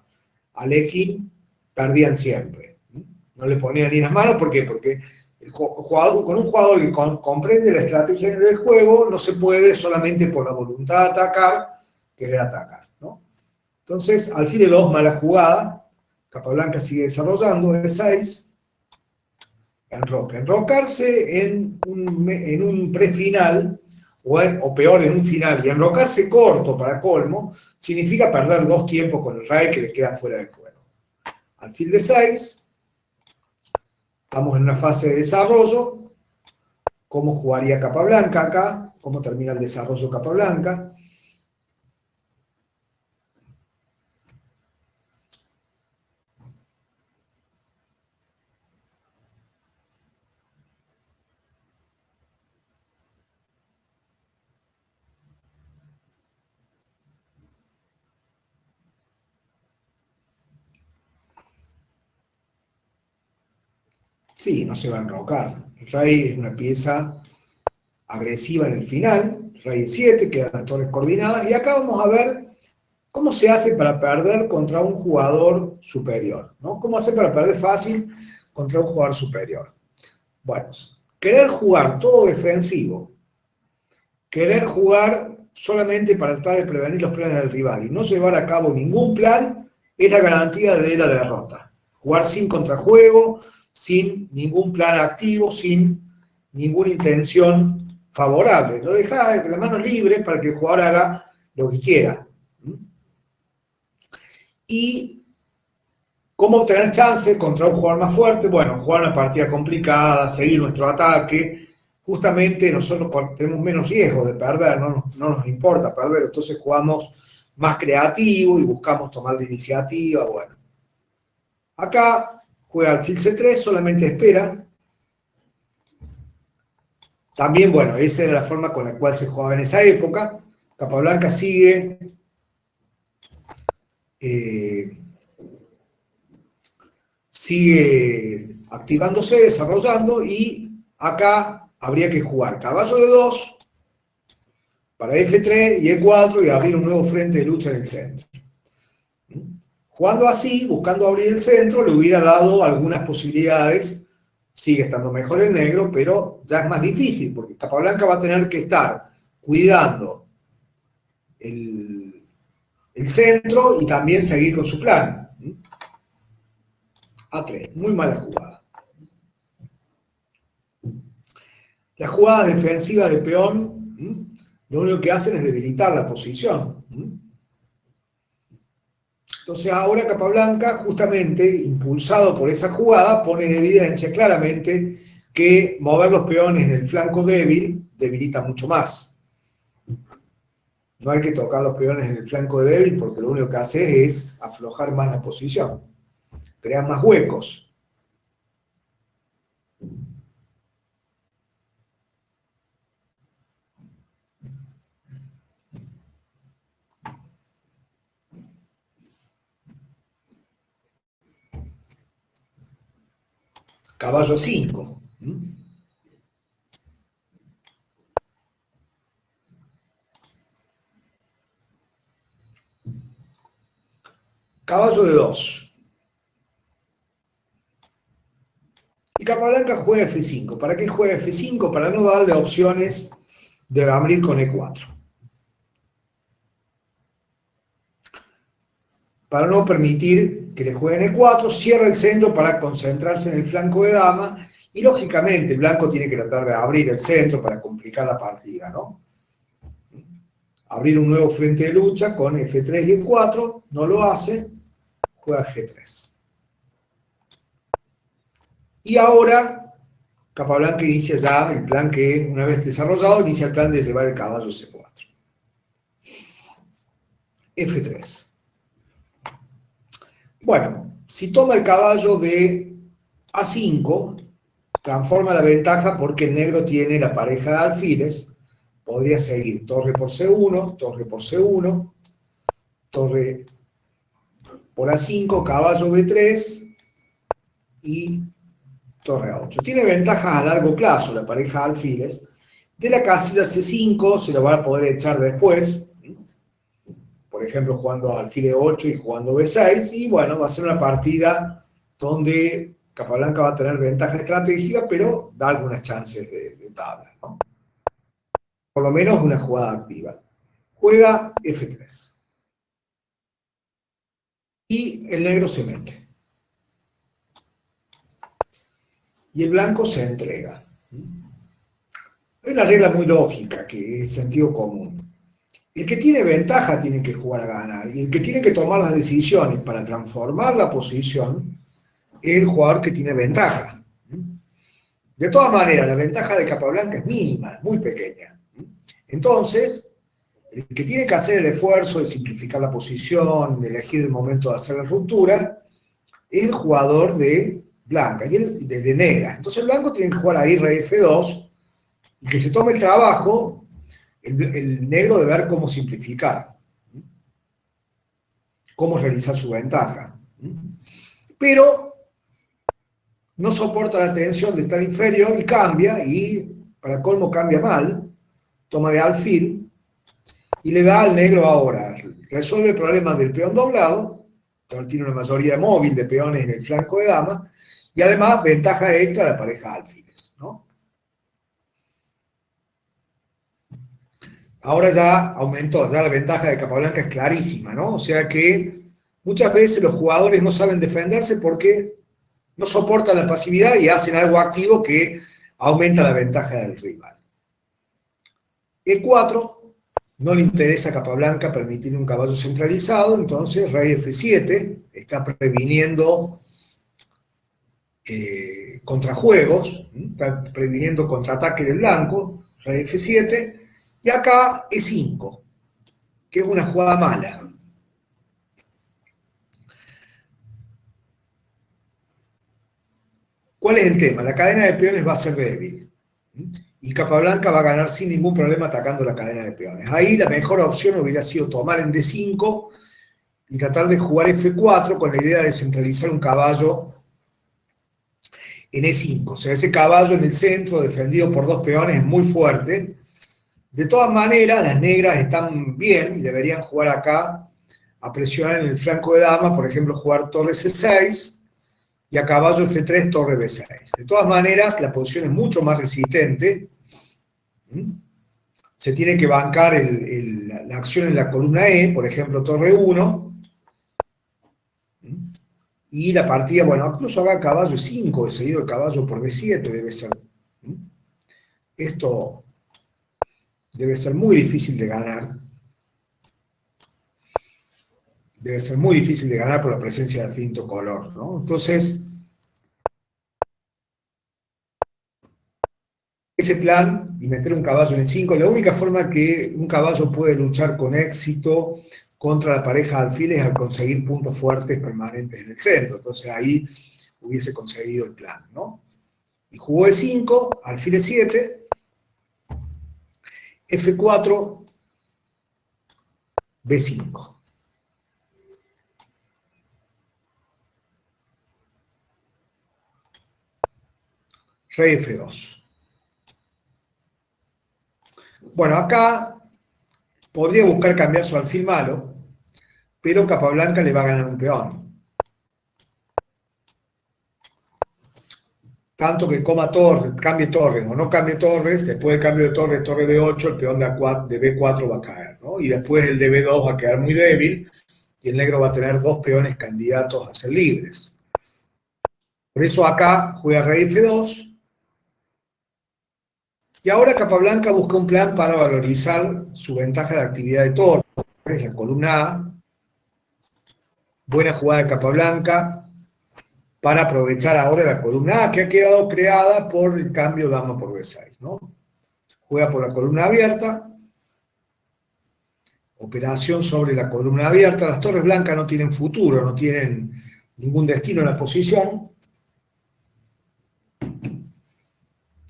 Lekin, perdían siempre. No le ponían ni las manos, ¿por qué? Porque con un jugador que comprende la estrategia del juego, no se puede solamente por la voluntad de atacar, querer atacar, ¿no? Entonces, alfil E2, mala jugada, Capablanca sigue desarrollando, E6, enroca. Enrocarse en un prefinal, o peor, en un final, y enrocarse corto para colmo, significa perder 2 tiempos con el rey que le queda fuera de juego. Alfil de 6, estamos en una fase de desarrollo. ¿Cómo jugaría Capablanca acá? ¿Cómo termina el desarrollo Capablanca? Sí, no se va a enrocar. El rey es una pieza agresiva en el final, rey 7, quedan las torres coordinadas, y acá vamos a ver ¿Cómo se hace para perder contra un jugador superior? ¿No? ¿Cómo hacer para perder fácil contra un jugador superior? Bueno, querer jugar todo defensivo, querer jugar solamente para tratar de prevenir los planes del rival y no llevar a cabo ningún plan es la garantía de la derrota. Jugar sin contrajuego, sin ningún plan activo, sin ninguna intención favorable. Lo dejás las manos libres para que el jugador haga lo que quiera. Y ¿cómo obtener chance contra un jugador más fuerte? Bueno, jugar una partida complicada, seguir nuestro ataque. Justamente nosotros tenemos menos riesgo de perder, no nos importa perder, entonces jugamos más creativo y buscamos tomar la iniciativa. Bueno, acá juega alfil C3, solamente espera. También, bueno, esa era la forma con la cual se jugaba en esa época. Capablanca sigue activándose, desarrollando, y acá habría que jugar caballo de 2 para F3 y E4 y abrir un nuevo frente de lucha en el centro. Jugando así, buscando abrir el centro, le hubiera dado algunas posibilidades. Sigue estando mejor el negro, pero ya es más difícil, porque Capablanca va a tener que estar cuidando el centro y también seguir con su plan. A3, muy mala jugada. Las jugadas defensivas de peón, lo único que hacen es debilitar la posición. Entonces ahora Capablanca, justamente impulsado por esa jugada, pone en evidencia claramente que mover los peones en el flanco débil debilita mucho más. No hay que tocar los peones en el flanco débil porque lo único que hace es aflojar más la posición, crear más huecos. Caballo 5. Caballo de 2. Y Capablanca juega F5. ¿Para qué juega F5? Para no darle opciones de abrir con E4. Para no permitir que le jueguen E4, cierra el centro para concentrarse en el flanco de dama, y lógicamente el blanco tiene que tratar de abrir el centro para complicar la partida, ¿no? Abrir un nuevo frente de lucha con F3 y E4, no lo hace, juega G3. Y ahora Capablanca inicia ya el plan que, una vez desarrollado, inicia el plan de llevar el caballo C4. F3. Bueno, si toma el caballo de A5, transforma la ventaja porque el negro tiene la pareja de alfiles. Podría seguir torre por C1, torre por C1, torre por A5, caballo B3 y torre A8. Tiene ventajas a largo plazo la pareja de alfiles. De la casilla C5 se lo va a poder echar después, por ejemplo jugando alfil E8 y jugando B6, y bueno, va a ser una partida donde Capablanca va a tener ventaja estratégica, pero da algunas chances de tabla, ¿no? Por lo menos una jugada activa. Juega F3. Y el negro se mete. Y el blanco se entrega. Es una regla muy lógica, que es sentido común. El que tiene ventaja tiene que jugar a ganar, y el que tiene que tomar las decisiones para transformar la posición es el jugador que tiene ventaja. De todas maneras, la ventaja de Capablanca es mínima, es muy pequeña. Entonces, el que tiene que hacer el esfuerzo de simplificar la posición, de elegir el momento de hacer la ruptura, es el jugador de blanca, y de negra. Entonces el blanco tiene que jugar ahí rey F2, y que se tome el trabajo, el negro, de ver cómo simplificar, cómo realizar su ventaja. Pero no soporta la tensión de estar inferior y cambia, y para colmo cambia mal, toma de alfil, y le da al negro ahora. Resuelve el problema del peón doblado, tiene una mayoría móvil de peones en el flanco de dama, y además ventaja extra a la pareja alfiles, ¿no? Ahora ya aumentó, ya la ventaja de Capablanca es clarísima, ¿no? O sea que muchas veces los jugadores no saben defenderse porque no soportan la pasividad y hacen algo activo que aumenta la ventaja del rival. E4, no le interesa a Capablanca permitir un caballo centralizado, entonces rey F7 está previniendo contrajuegos, está previniendo contraataque del blanco, rey F7, y acá E5, que es una jugada mala. ¿Cuál es el tema? La cadena de peones va a ser débil. Y Capablanca va a ganar sin ningún problema atacando la cadena de peones. Ahí la mejor opción hubiera sido tomar en D5 y tratar de jugar F4 con la idea de centralizar un caballo en E5. O sea, ese caballo en el centro, defendido por dos peones, es muy fuerte. De todas maneras, las negras están bien y deberían jugar acá a presionar en el flanco de dama, por ejemplo, jugar torre C6 y a caballo F3, torre B6. De todas maneras, la posición es mucho más resistente. Se tiene que bancar la acción en la columna E, por ejemplo, torre 1. Y la partida, bueno, incluso acá caballo 5, seguido el caballo por D7 debe ser. Esto debe ser muy difícil de ganar. Debe ser muy difícil de ganar por la presencia del quinto color, ¿no? Entonces, ese plan y meter un caballo en el 5, la única forma que un caballo puede luchar con éxito contra la pareja de alfiles es al conseguir puntos fuertes permanentes en el centro. Entonces ahí hubiese conseguido el plan, ¿no? Y jugó E5, alfil E7, F4, B5. Rey F2. Bueno, acá podría buscar cambiar su alfil malo, pero Capablanca le va a ganar un peón. Tanto que cambie torres o no cambie torres, después del cambio de torres, torre B8, el peón de B4 va a caer, ¿no? Y después el de B2 va a quedar muy débil y el negro va a tener dos peones candidatos a ser libres. Por eso acá juega rey F2. Y ahora Capablanca busca un plan para valorizar su ventaja de actividad de torres, la columna A. Buena jugada de Capablanca para aprovechar ahora la columna A que ha quedado creada por el cambio dama por B6, ¿no? Juega por la columna abierta, operación sobre la columna abierta. Las torres blancas no tienen futuro, no tienen ningún destino en la posición.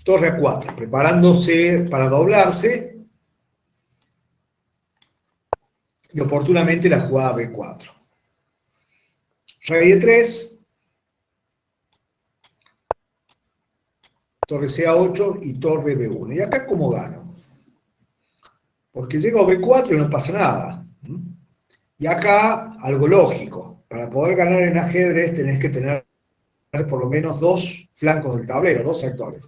Torre A4, preparándose para doblarse y oportunamente la jugada B4. Rey E3, torre CA8 y torre B1. ¿Y acá cómo gano? Porque llego a B4 y no pasa nada. Y acá, algo lógico. Para poder ganar en ajedrez tenés que tener por lo menos dos flancos del tablero, dos sectores.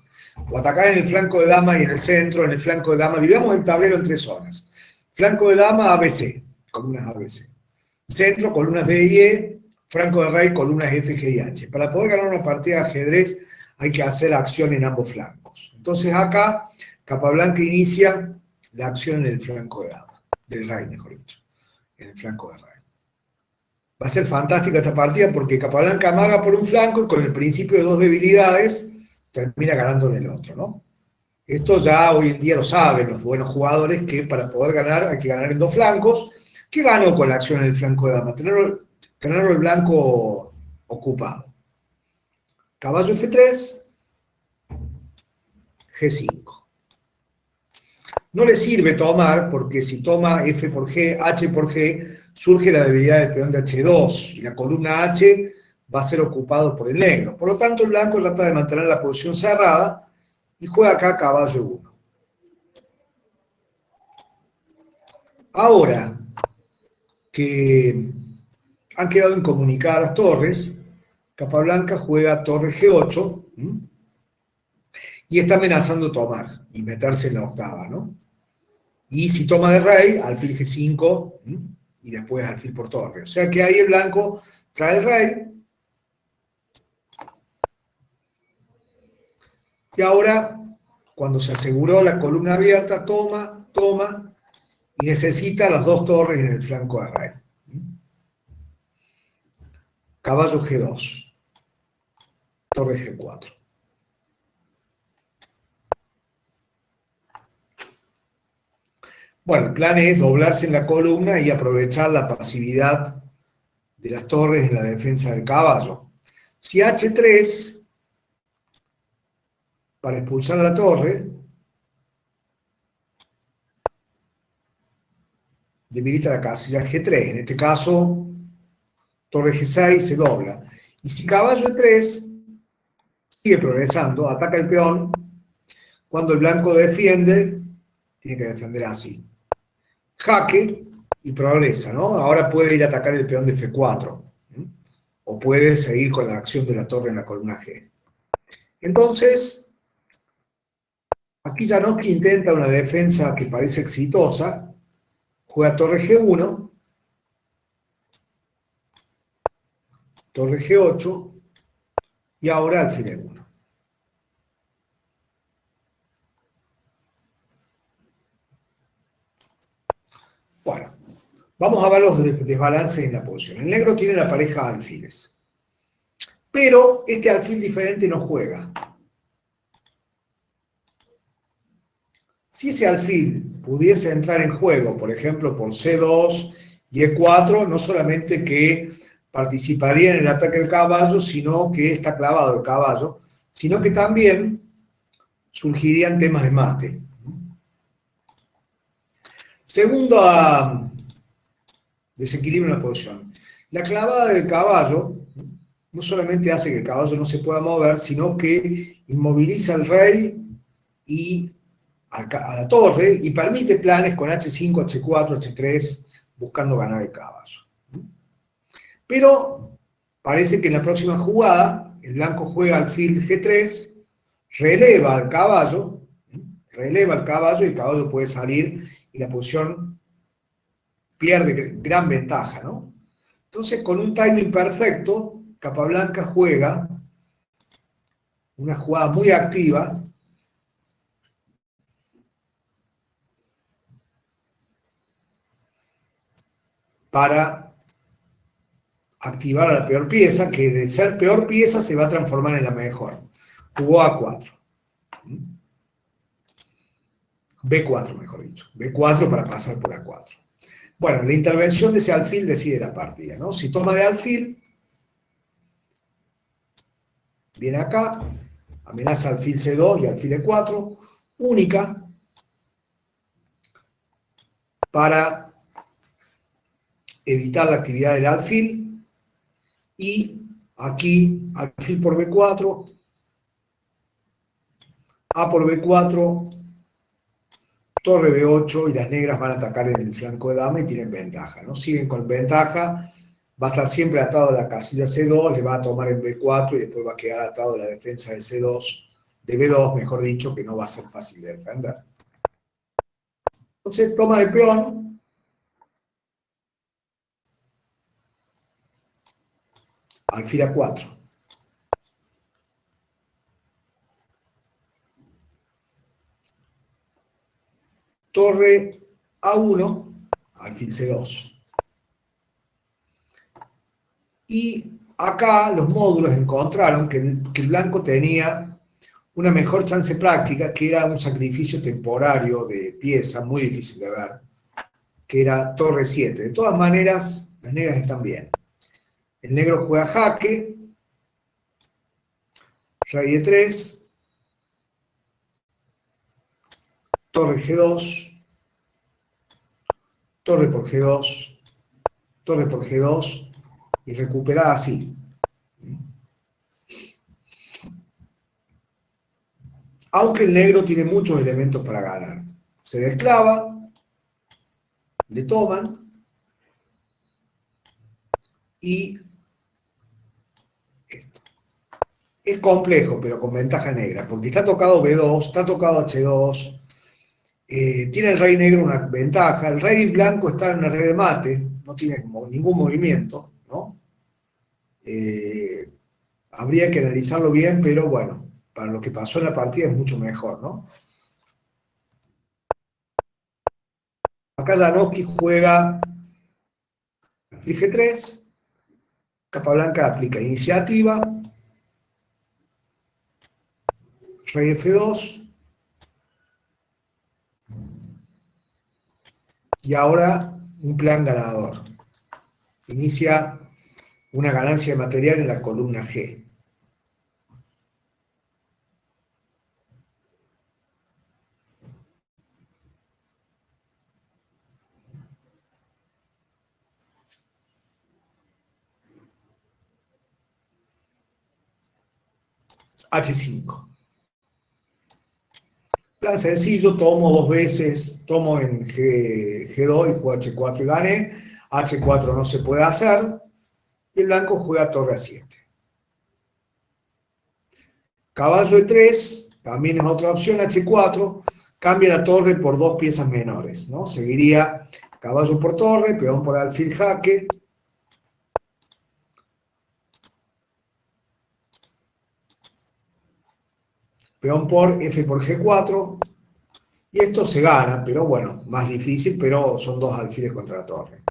O atacar en el flanco de dama y en el centro, en el flanco de dama. Dividamos el tablero en tres zonas. Flanco de dama, ABC, columnas ABC. Centro, columnas D y E. Flanco de rey, columnas F, G y H. Para poder ganar una partida de ajedrez hay que hacer acción en ambos flancos. Entonces acá, Capablanca inicia la acción en el flanco de dama, del rey, mejor dicho, en el flanco de rey. Va a ser fantástica esta partida porque Capablanca amaga por un flanco y con el principio de dos debilidades termina ganando en el otro, ¿no? Esto ya hoy en día lo saben los buenos jugadores, que para poder ganar hay que ganar en dos flancos. ¿Qué ganó con la acción en el flanco de dama? Tenerlo el blanco ocupado. Caballo F3, G5. No le sirve tomar porque si toma F por G, H por G, surge la debilidad del peón de H2 y la columna H va a ser ocupado por el negro. Por lo tanto, el blanco trata de mantener la posición cerrada y juega acá caballo 1. Ahora que han quedado incomunicadas las torres, Capablanca juega torre G8, ¿m? Y está amenazando tomar y meterse en la octava, ¿no? Y si toma de rey, alfil G5, ¿m? Y después alfil por torre. O sea que ahí el blanco trae el rey. Y ahora, cuando se aseguró la columna abierta, toma, toma, y necesita las dos torres en el flanco de rey. Caballo G2, torre G4. Bueno, el plan es doblarse en la columna y aprovechar la pasividad de las torres en la defensa del caballo. Si H3, para expulsar a la torre, debilita la casilla G3. En este caso, torre G6 se dobla. Y si caballo E3 sigue progresando, ataca el peón, cuando el blanco defiende, tiene que defender así. Jaque y progresa, ¿no? Ahora puede ir a atacar el peón de F4. O puede seguir con la acción de la torre en la columna G. Entonces, aquí Janowski intenta una defensa que parece exitosa, juega torre G1, torre G8 y ahora alfil E1. Bueno, vamos a ver los desbalances en la posición. El negro tiene la pareja de alfiles, pero este alfil diferente no juega. Si ese alfil pudiese entrar en juego, por ejemplo, por C2 y E4, no solamente que participaría en el ataque del caballo, sino que está clavado el caballo, sino que también surgirían temas de mate. Segundo desequilibrio en la posición. La clavada del caballo no solamente hace que el caballo no se pueda mover, sino que inmoviliza al rey y a la torre y permite planes con H5, H4, H3, buscando ganar el caballo. Pero parece que en la próxima jugada el blanco juega alfil G3, releva al caballo y el caballo puede salir y la posición pierde gran ventaja, ¿no? Entonces, con un timing perfecto, Capablanca juega una jugada muy activa para activar a la peor pieza, que de ser peor pieza se va a transformar en la mejor. Jugó A4. B4, mejor dicho. B4 para pasar por A4. Bueno, la intervención de ese alfil decide la partida, ¿no? Si toma de alfil, viene acá, amenaza alfil C2 y alfil E4, única para evitar la actividad del alfil, y aquí alfil por B4, A por B4, torre B8, y las negras van a atacar en el flanco de dama y tienen ventaja, ¿no? Siguen con ventaja, va a estar siempre atado a la casilla C2, le va a tomar en B4 y después va a quedar atado a la defensa de C2, de B2, mejor dicho, que no va a ser fácil de defender. Entonces, toma de peón, alfil A4. Torre A1, alfil C2. Y acá los módulos encontraron que el blanco tenía una mejor chance práctica, que era un sacrificio temporario de pieza, muy difícil de ver, que era torre 7. De todas maneras, las negras están bien. El negro juega jaque, rey E3, torre G2, torre por G2, torre por G2, y recuperada así. Aunque el negro tiene muchos elementos para ganar. Se desclava, le toman y esto. Es complejo, pero con ventaja negra, porque está tocado B2, está tocado H2, tiene el rey negro una ventaja, el rey blanco está en una red de mate, no tiene ningún movimiento, ¿no? Habría que analizarlo bien, pero bueno, para lo que pasó en la partida es mucho mejor, ¿no? Acá Janowski juega alfil G3, Capablanca aplica iniciativa, rey F2, y ahora un plan ganador. Inicia una ganancia de material en la columna G. H5. Plan sencillo, tomo dos veces, tomo en G2 y juego H4 y gané. H4 no se puede hacer. Y el blanco juega torre A7. Caballo E3, también es otra opción, H4. Cambia la torre por dos piezas menores, ¿no? Seguiría caballo por torre, peón por alfil jaque. Peón por F por G4. Y esto se gana, pero bueno, más difícil, pero son dos alfiles contra la torre.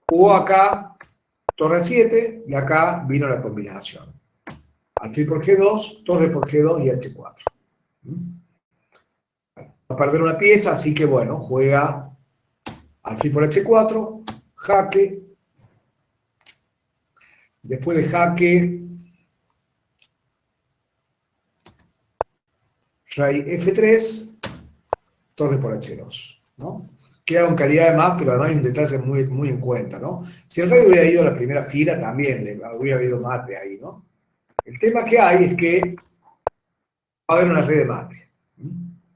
Jugó acá torre A7 y acá vino la combinación. Alfil por G2, torre por G2 y H4. Va a perder una pieza, así que bueno, juega alfil por H4, jaque. Después de jaque, rey F3, torre por H2, ¿no? Queda con calidad de más, pero además hay un detalle muy, muy en cuenta, ¿no? Si el rey hubiera ido a la primera fila, también le hubiera habido mate ahí, ¿no? El tema que hay es que va a haber una red de mate.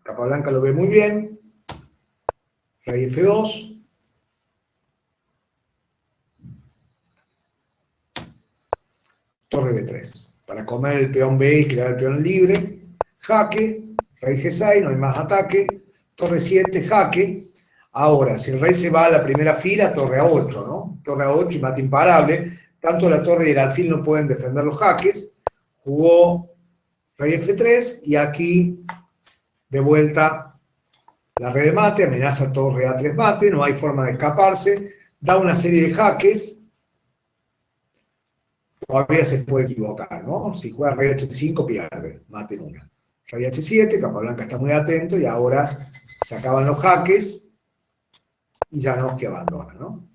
Capablanca lo ve muy bien. Rey F2. Torre B3. Para comer el peón B y crear el peón libre. Jaque. Rey G6, no hay más ataque. Torre 7, jaque. Ahora, si el rey se va a la primera fila, torre A8, ¿no? Torre A8 y mate imparable. Tanto la torre y el alfil no pueden defender los jaques. Jugó rey F3 y aquí de vuelta la red de mate, amenaza torre A3 mate, no hay forma de escaparse, da una serie de jaques, todavía se puede equivocar, ¿no? Si juega rey H5 pierde, mate en una. Rey H7, Capablanca está muy atento y ahora se acaban los jaques y Janowski abandona, ¿no?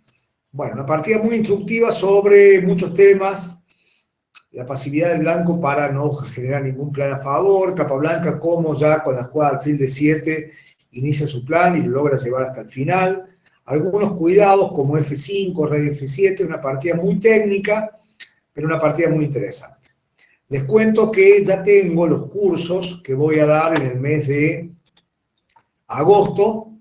Bueno, una partida muy instructiva sobre muchos temas, la pasividad del blanco para no generar ningún plan a favor, Capablanca como ya con la jugada alfil de 7 inicia su plan y lo logra llevar hasta el final, algunos cuidados como F5, rey F7, una partida muy técnica, pero una partida muy interesante. Les cuento que ya tengo los cursos que voy a dar en el mes de agosto,